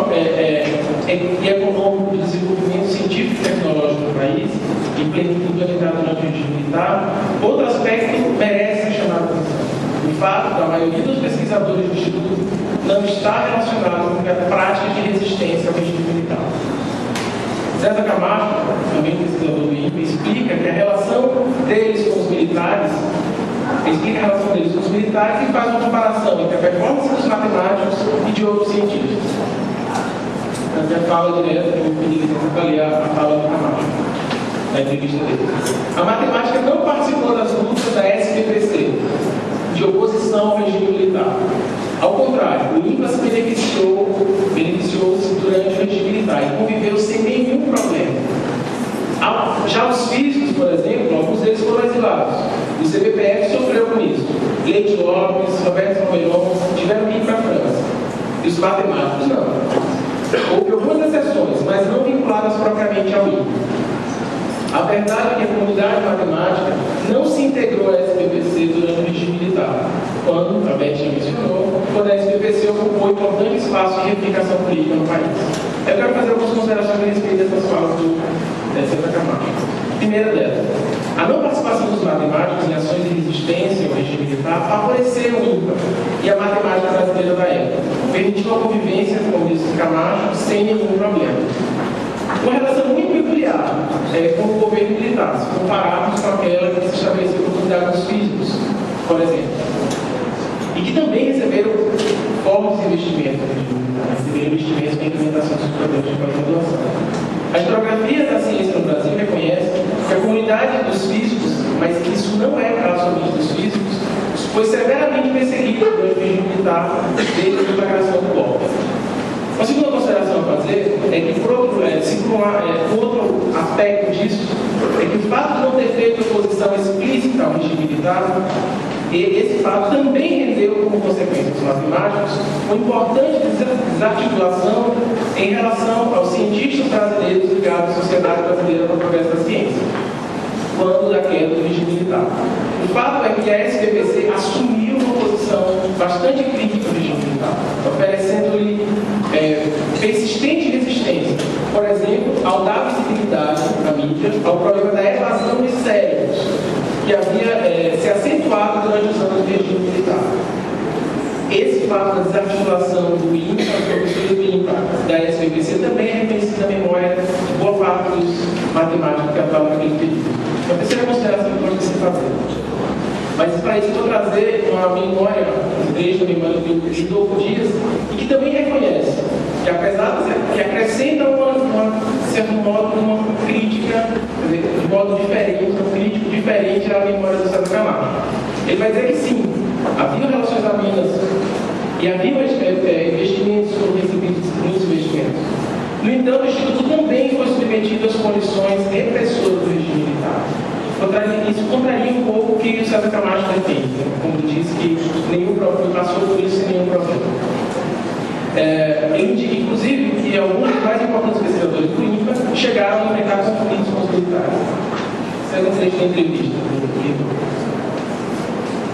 e econômico de desenvolvimento científico e tecnológico do país, implementado no regime militar, outro aspecto merece ser chamado a atenção. O fato da maioria dos pesquisadores do Instituto não está relacionado com a prática de resistência ao regime militar. César Camacho, também pesquisador do INPE, explica que a relação deles com os militares e faz uma comparação entre a performance dos matemáticos e de outros cientistas. Na minha fala direta, eu vou pedir licença para ler a fala do Camacho, na entrevista dele. A matemática não participou das lutas da SPPC, de oposição ao regime militar. Ao contrário, o INPE se beneficiou-se durante o regime militar e conviveu sem nenhum problema. Já os físicos, por exemplo, alguns deles foram exilados. O CBPF sofreu com isso. Leite Lopes, Roberto Romeiron tiveram que ir para a França. E os matemáticos não. Houve algumas exceções, mas não vinculadas propriamente ao INPE. A verdade é que a comunidade matemática não se integrou à SPPC durante o regime militar, quando, a Beth já mencionou, quando a SPPC ocupou importante espaço de reivindicação política no país. Eu quero fazer algumas considerações a respeito dessas falas do César Camacho. Primeira delas, a não participação dos matemáticos em ações de resistência ao regime militar favoreceu o INPE e a matemática brasileira da época, permitiu a convivência, como disse Camacho, sem nenhum problema. Uma relação muito peculiar com o governo militar, se compararmos com aquela que se estabeleceu com os dados físicos, por exemplo. E que também receberam fortes investimentos, receberam investimentos na implementação dos projetos de pós-graduação. A historiografia da ciência no Brasil reconhece que a comunidade dos físicos, mas que isso não é o caso somente dos físicos, foi severamente perseguida durante o regime militar desde a integração do golpe. A segunda consideração a fazer é que, por outro aspecto disso, é que o fato de não ter feito oposição explícita ao regime militar, esse fato também rendeu como consequência dos matemáticos uma importante desarticulação em relação aos cientistas brasileiros ligados à Sociedade Brasileira para o Progresso da Ciência, quando da queda do regime militar. O fato é que a SPPC assumiu uma posição bastante crítica ao regime militar, oferecendo-lhe persistente resistência, por exemplo, ao dar visibilidade na mídia ao problema da evasão de cérebros, que havia se acentuado durante os anos do regime militar. Esse fato da desarticulação do INPE, das professores do INPE, da SPPC, também é reconhecido na memória de boa parte dos matemáticos que atuavam naquele período. A terceira consideração que pode ser fazer. Mas para isso eu vou trazer uma memória, um trecho da memória do Rodolfo Dias, e que também reconhece que, apesar de que acrescenta de certo modo, uma crítica, de modo diferente, um crítico diferente à memória do César Camacho. Ele vai dizer que sim, havia relações aminas e havia investimentos foram recebidos muitos investimentos. No entanto, o Instituto também foi submetido às condições repressoras do regime militar. Isso contraria um pouco o que o César Camacho defende, como disse que nenhum problema passou por isso sem nenhum problema. Ele indica, inclusive, que alguns dos mais importantes pesquisadores do INPA chegaram a enfrentar conflitos com os militares. Isso é um trecho da entrevista do livro.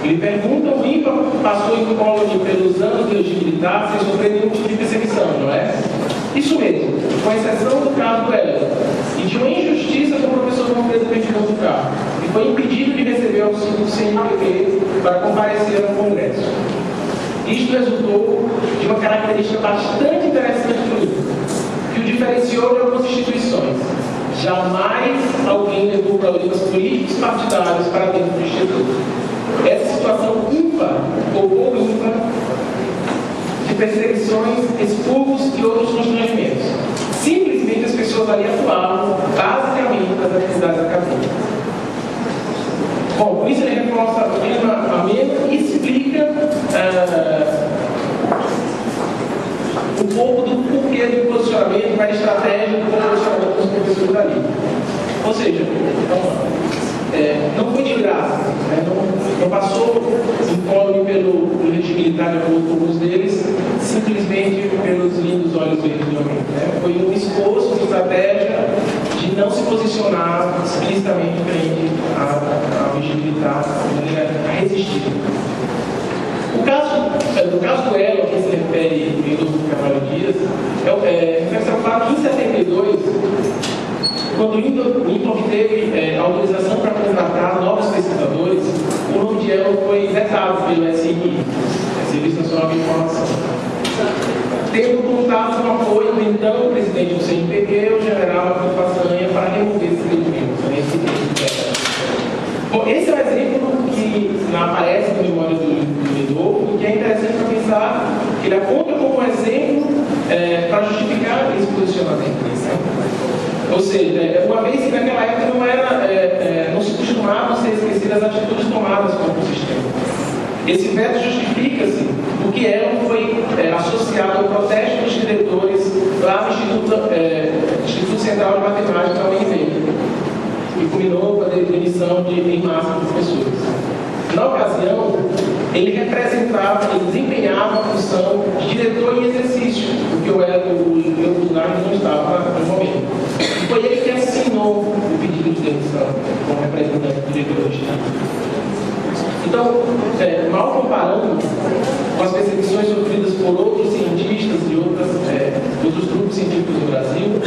Ele pergunta: o INPA passou incólume pelos anos de regime militar sem sofrer nenhum tipo de perseguição, não é? Isso mesmo, com exceção do caso do Heller, e de uma injustiça com o professor não fez efetivo do cargo, e foi impedido de receber auxílio do CNPq para comparecer ao Congresso. Isto resultou de uma característica bastante interessante do INPA, que o diferenciou de algumas instituições. Jamais alguém levou problemas políticos partidários para dentro do instituto. Essa situação ímpar ou ímpar de perseguições, expurgos e outros constrangimentos. Simplesmente as pessoas ali atuavam basicamente nas atividades acadêmicas. Bom, por isso ele reforça o clima ameno e explica um pouco do porquê do posicionamento, da estratégia do posicionamento dos professores ali. Ou seja, não foi de graça, né? não passou incólume pelo regime militar de acordo com alguns deles, simplesmente pelos lindos olhos verdes do homem. Né? Foi um esforço, uma estratégia de não se posicionar explicitamente frente ao regime militar de maneira a resistir. No caso do Elo, que se refere em do Carvalho Dias, refere-se ao fato que em 72, quando o INPA obteve autorização para contratar novos pesquisadores, o nome de Elo foi vetado pelo SNI, Serviço Nacional de Informação, tendo contado com o apoio do então presidente do CNPq, o general Arthur Façanha, para remover esses regimentos. Bom, esse é um exemplo que não aparece na memória do Lidolfo, e que é interessante para pensar que ele aponta como um exemplo para justificar esse posicionamento. Ou seja, uma vez que naquela época não se costumavam ser esquecidas as atitudes tomadas contra o sistema. Esse veto justifica-se porque ela foi associado ao protesto dos diretores lá no Instituto Central de Matemática da UNB, e culminou com a demissão em massa de professores. Na ocasião, ele desempenhava a função de diretor em exercício, porque o Leonardo não estava no momento. E foi ele que assinou o pedido de demissão como representante do diretor. Então, mal comparando com as perseguições sofridas por outros cientistas e outros grupos científicos do Brasil,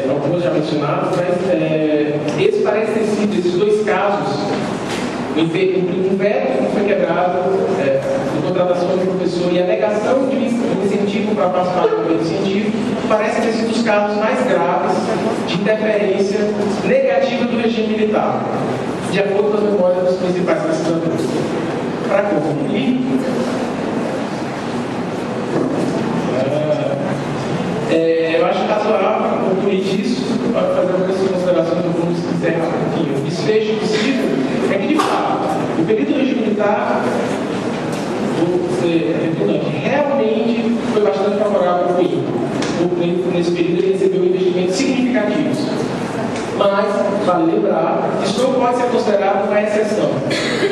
alguns já mencionados, mas esses parecem ter sido, esses dois casos, um veto que foi quebrado de contratação de professor e a negação de incentivo para participar do movimento científico, parecem ter sido os casos mais graves de interferência negativa do regime militar, de acordo com as memórias dos principais pesquisadores. Para concluir, eu acho razoável concluir disso para fazer algumas considerações do mundo que encerra um pouquinho. O desfecho possível é que, de fato, o período do regime militar, vou ser redundante, realmente foi bastante favorável para o INPA. Nesse período ele recebeu investimentos significativos. Mas, vale lembrar, isso não pode ser considerado uma exceção,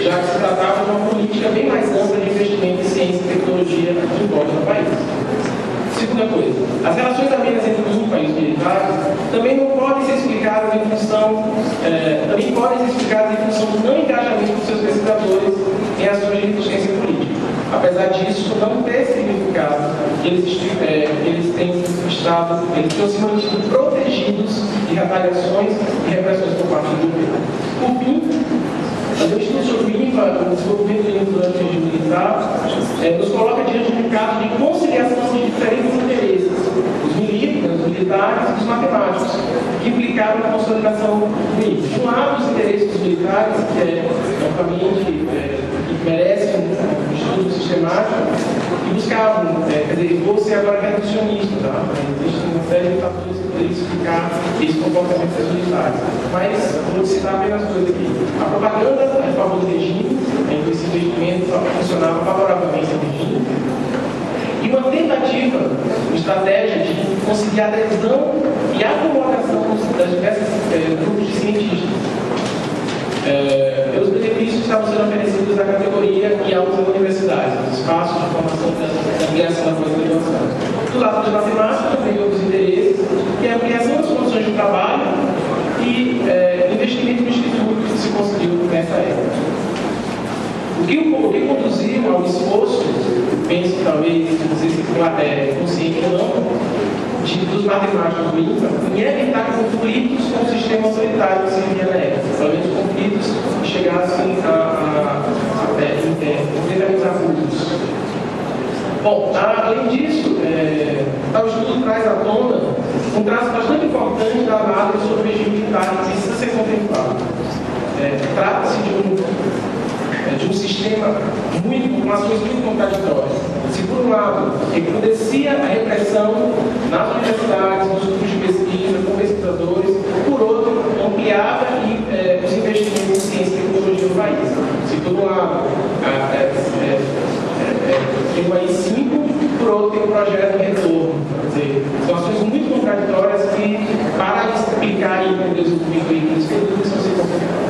já que se tratava de uma política bem mais ampla de investimento em ciência e tecnologia em volta do país. Segunda coisa, as relações amenas entre os países militares também não podem ser explicadas em função, do não engajamento dos seus pesquisadores em ações de resistência política. Apesar disso, não ter significado que eles tenham se mantido protegidos de retaliações e repressões por parte do governo. Por fim, o estudo sobre o INPA, o desenvolvimento do INPA durante o regime militar, nos coloca diante de um caso de conciliação de diferentes interesses, os militares e os matemáticos, que implicaram na consolidação do INPA. De um lado, os interesses dos militares, que merecem um estudo sistemático, que buscavam, vou ser agora reducionista, tá? Existe uma série de fatores que poderiam explicar esse comportamento dos militares. Mas, vou citar apenas duas aqui. A propaganda a favor do regime, em que esse investimento funcionava favoravelmente ao regime, e uma tentativa, uma estratégia de conseguir adesão e acomodação das diversas grupos de cientistas, pelos benefícios que estavam sendo oferecidos à categoria e às universidades, os espaços de formação da criação da ao esforço, penso talvez, não sei se é consciente ou não, dos matemáticos do INPA, em evitar conflitos com o sistema autoritário que se via na época, pelo menos conflitos que chegassem a determinados acordos. Bom, além disso, o estudo traz à tona um traço bastante importante da análise sobre o regime militar que precisa ser contemplado. Trata-se de um sistema com ações muito contraditórias. Se, por um lado, recrudescia a repressão nas universidades, nos grupos de pesquisa, com pesquisadores, por outro, ampliava os investimentos em ciência e tecnologia no país. Se, por um lado, tem o AI-5, por outro, tem o projeto de retorno. Quer dizer, são ações muito contraditórias que, para explicarem o desenvolvimento dos produtos, precisam ser contempladas.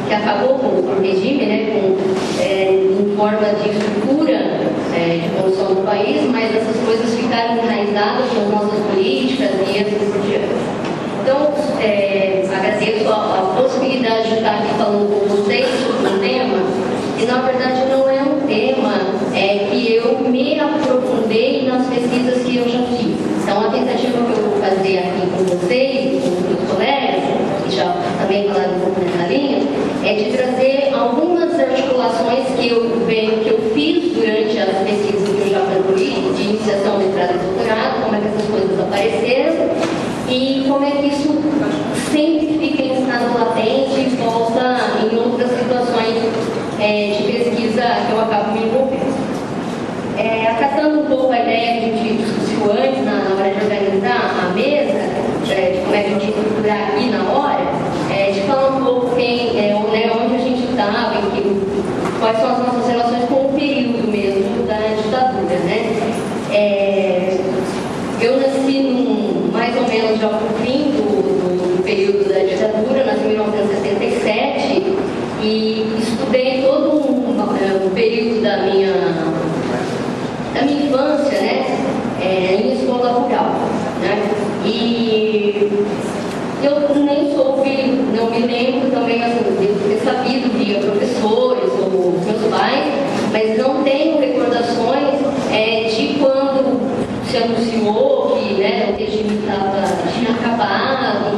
Que acabou com o regime, em forma de estrutura de condução do país, mas essas coisas ficaram enraizadas nas nossas políticas e assim por diante. Então, agradeço a possibilidade de estar aqui falando com vocês sobre um tema que, na verdade, não é um tema que eu me aprofundei nas pesquisas que eu já fiz. Então, a tentativa que eu vou fazer aqui com vocês, com os meus colegas, que já também falaram um pouco nessa linha, é de trazer algumas articulações que eu fiz durante as pesquisas que eu já concluí, de iniciação, mestrado e doutorado, como é que essas coisas apareceram e como é que isso sempre fica em estado latente e volta em outras situações de pesquisa que eu acabo me envolvendo. Acatando um pouco a ideia que a gente discutiu antes, na hora de organizar a mesa, de como é que a gente estruturar aqui na hora, de falar um pouco onde a gente estava, quais são as nossas relações com o período mesmo da ditadura, Eu nasci mais ou menos já no fim do período da ditadura, nasci em 1967 e estudei todo um período da minha infância, em escola rural, E eu nem soube, não me lembro também, assim, de ter sabido via professores ou meus pais, mas não tenho recordações de quando se anunciou que o regime tinha acabado.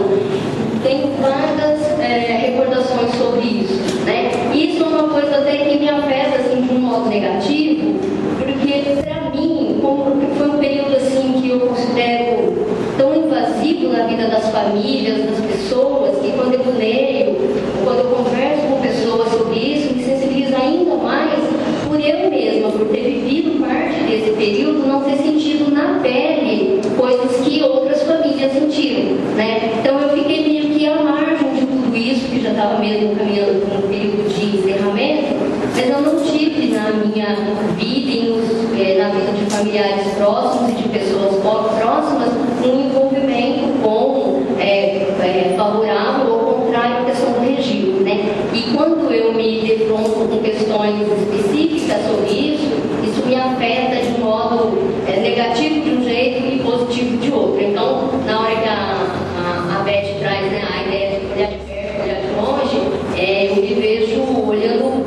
Tenho vagas recordações sobre isso, Isso é uma coisa até que me afeta assim, de um modo negativo, porque para mim, como foi um período assim que eu considero tão invasivo na vida das famílias, das pessoas, que quando eu leio, quando eu converso com pessoas sobre isso, me sensibiliza ainda mais por eu mesma, por ter vivido parte desse período, não ter sentido na pele coisas que outras famílias sentiram, Então eu fiquei meio que amarrada caminhando para um período de encerramento, mas eu não tive na minha vida e na vida de familiares próximos e de pessoas próximas um envolvimento com favorável ou contrário à questão do regime, né? E quando eu me defronto com questões específicas sobre isso me afeta de um modo negativo de um jeito e positivo de outro. Então, na hora que a Beth traz, né, a ideia de olhar de perto, olhar de longe, eu me vejo olhando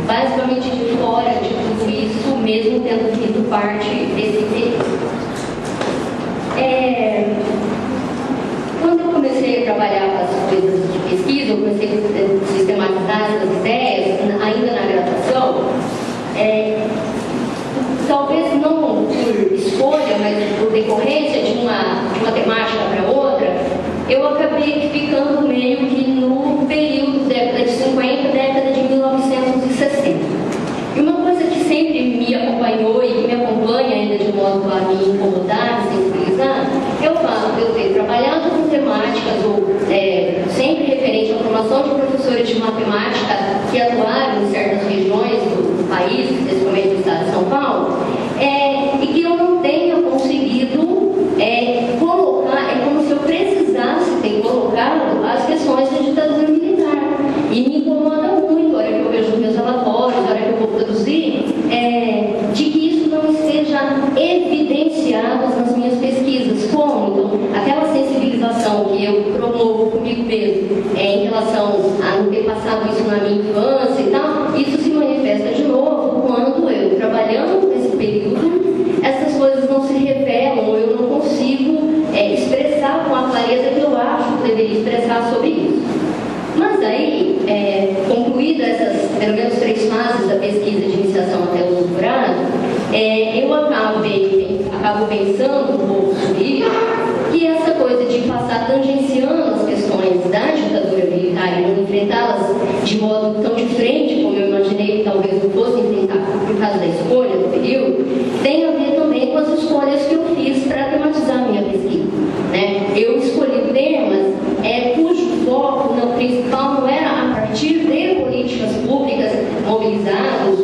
basicamente de fora de tudo isso, mesmo tendo sido parte desse período. Quando eu comecei a trabalhar com as coisas de pesquisa, eu comecei a sistematizar essas ideias, ainda na graduação, talvez não por escolha, mas por decorrência de uma temática para outra, eu acabei ficando meio que no período década de 50, década de 1960. E uma coisa que sempre me acompanhou e que me acompanha ainda de modo a me incomodar, sensibilizar, é o fato de eu ter trabalhado com temáticas ou sempre referente à formação de professores de matemática que atuaram em certas regiões do país, principalmente do estado de São Paulo, e que eu não tenha conseguido colocar, é como se eu precisasse ter colocado as questões da ditadura militar. E me incomoda muito, a hora que eu vejo os meus relatórios, a hora que eu vou produzir, de que isso não esteja evidenciado nas minhas pesquisas. Como? Então, aquela sensibilização que eu promovo comigo mesmo em relação a não ter passado isso na minha infância e tal, isso se manifesta de novo quando eu, trabalhando nesse período, essas coisas não se revelam, ou eu não consigo expressar com a clareza que eu acho que deveria expressar sobre isso. Mas aí, concluídas essas, pelo menos 3 fases da pesquisa de iniciação até o doutorado, eu acabo pensando um pouco sobre isso, que essa coisa de passar tangenciando as questões da ditadura militar e não enfrentá-las de modo tão de frente como eu imaginei que talvez não fosse enfrentar por causa da escolha do período, tem a ver também com as escolhas que eu fiz para tematizar a minha pesquisa, né? Eu escolhi temas cujo foco principal não era a partir de políticas públicas mobilizados,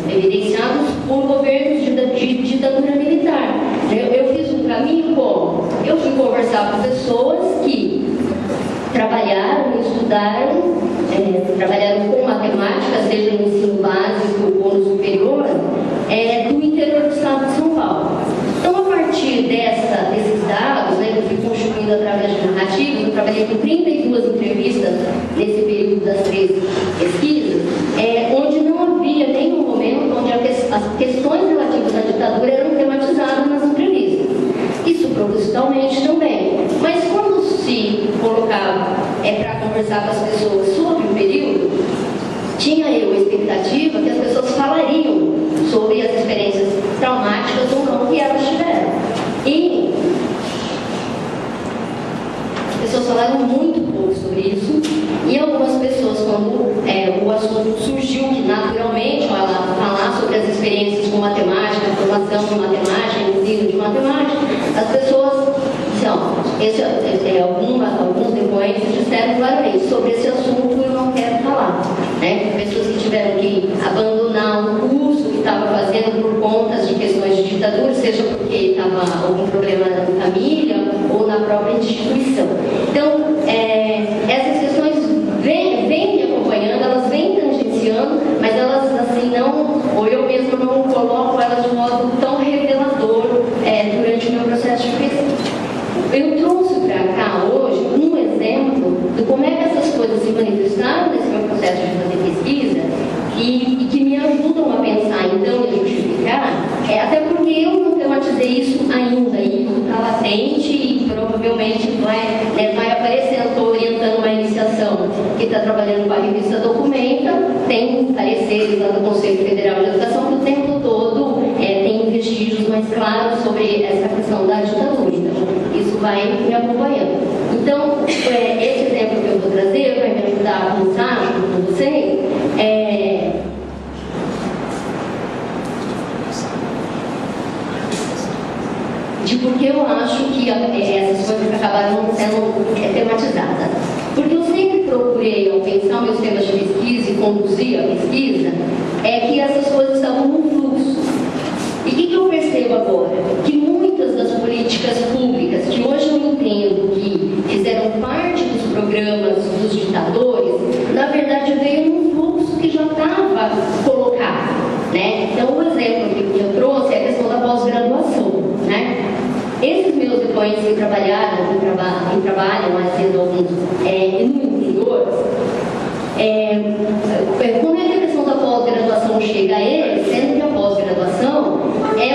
evidenciados por governos de ditadura militar. Eu fiz um caminho como? Eu fui conversar com pessoas que trabalharam, estudaram, trabalharam com matemática, seja no ensino básico ou no superior, do interior do estado de São Paulo. Então, a partir desses dados, que eu fui construindo através de narrativas, eu trabalhei com 32 entrevistas nesse período das 3 pesquisas, onde não havia nenhum momento onde as questões relativas à ditadura eram tematizadas nas entrevistas. Isso propositalmente também. Mas quando se colocava para conversar com as pessoas sobre o período, tinha eu a expectativa que as pessoas falariam sobre as experiências traumáticas ou não que elas tiveram. E as pessoas falaram muito pouco sobre isso, e algumas pessoas, quando o assunto surgiu, que naturalmente ela falar sobre as experiências com matemática, formação de matemática, ensino de matemática, as pessoas alguns depoentes disseram claramente, sobre esse assunto eu não quero falar, né? Pessoas que tiveram que abandonar um curso que estava fazendo por conta de questões de ditadura, seja porque estava algum problema na família ou na própria instituição. Então, essas questões vêm me acompanhando, elas vêm tangenciando, mas elas assim não, ou eu mesmo não coloco elas de modo tão revelador durante o meu processo de pesquisa. Eu trouxe para cá hoje um exemplo de como é que essas coisas se manifestaram nesse meu processo de fazer pesquisa e que me ajudam a pensar, então, e a justificar, até porque eu não tematizei isso ainda, e isso está latente e provavelmente vai aparecendo. Estou orientando uma iniciação que está trabalhando com a revista Documenta, tem pareceres lá do Conselho Federal de Educação que o tempo todo tem vestígios mais claros sobre essa questão da ditadura. Então, isso vai me acompanhando. Então, esse exemplo que eu vou trazer vai me ajudar a pensar junto com vocês. De porque eu acho que essas coisas acabaram sendo tematizadas. Porque eu sempre procurei procurei, ao pensar meus temas de pesquisa e conduzir a pesquisa, é que essas coisas estavam num fluxo. E o que eu percebo agora? Que muitas das políticas públicas, que hoje eu entendo que fizeram parte dos programas dos ditadores, na verdade veio num fluxo que já estava colocado, né? Então, o exemplo que eu trouxe é a questão da pós-graduação, né? Esses meus depoentes que trabalharam e trabalham, mais cedo alguns, no interior, quando é que a questão da pós-graduação chega a eles,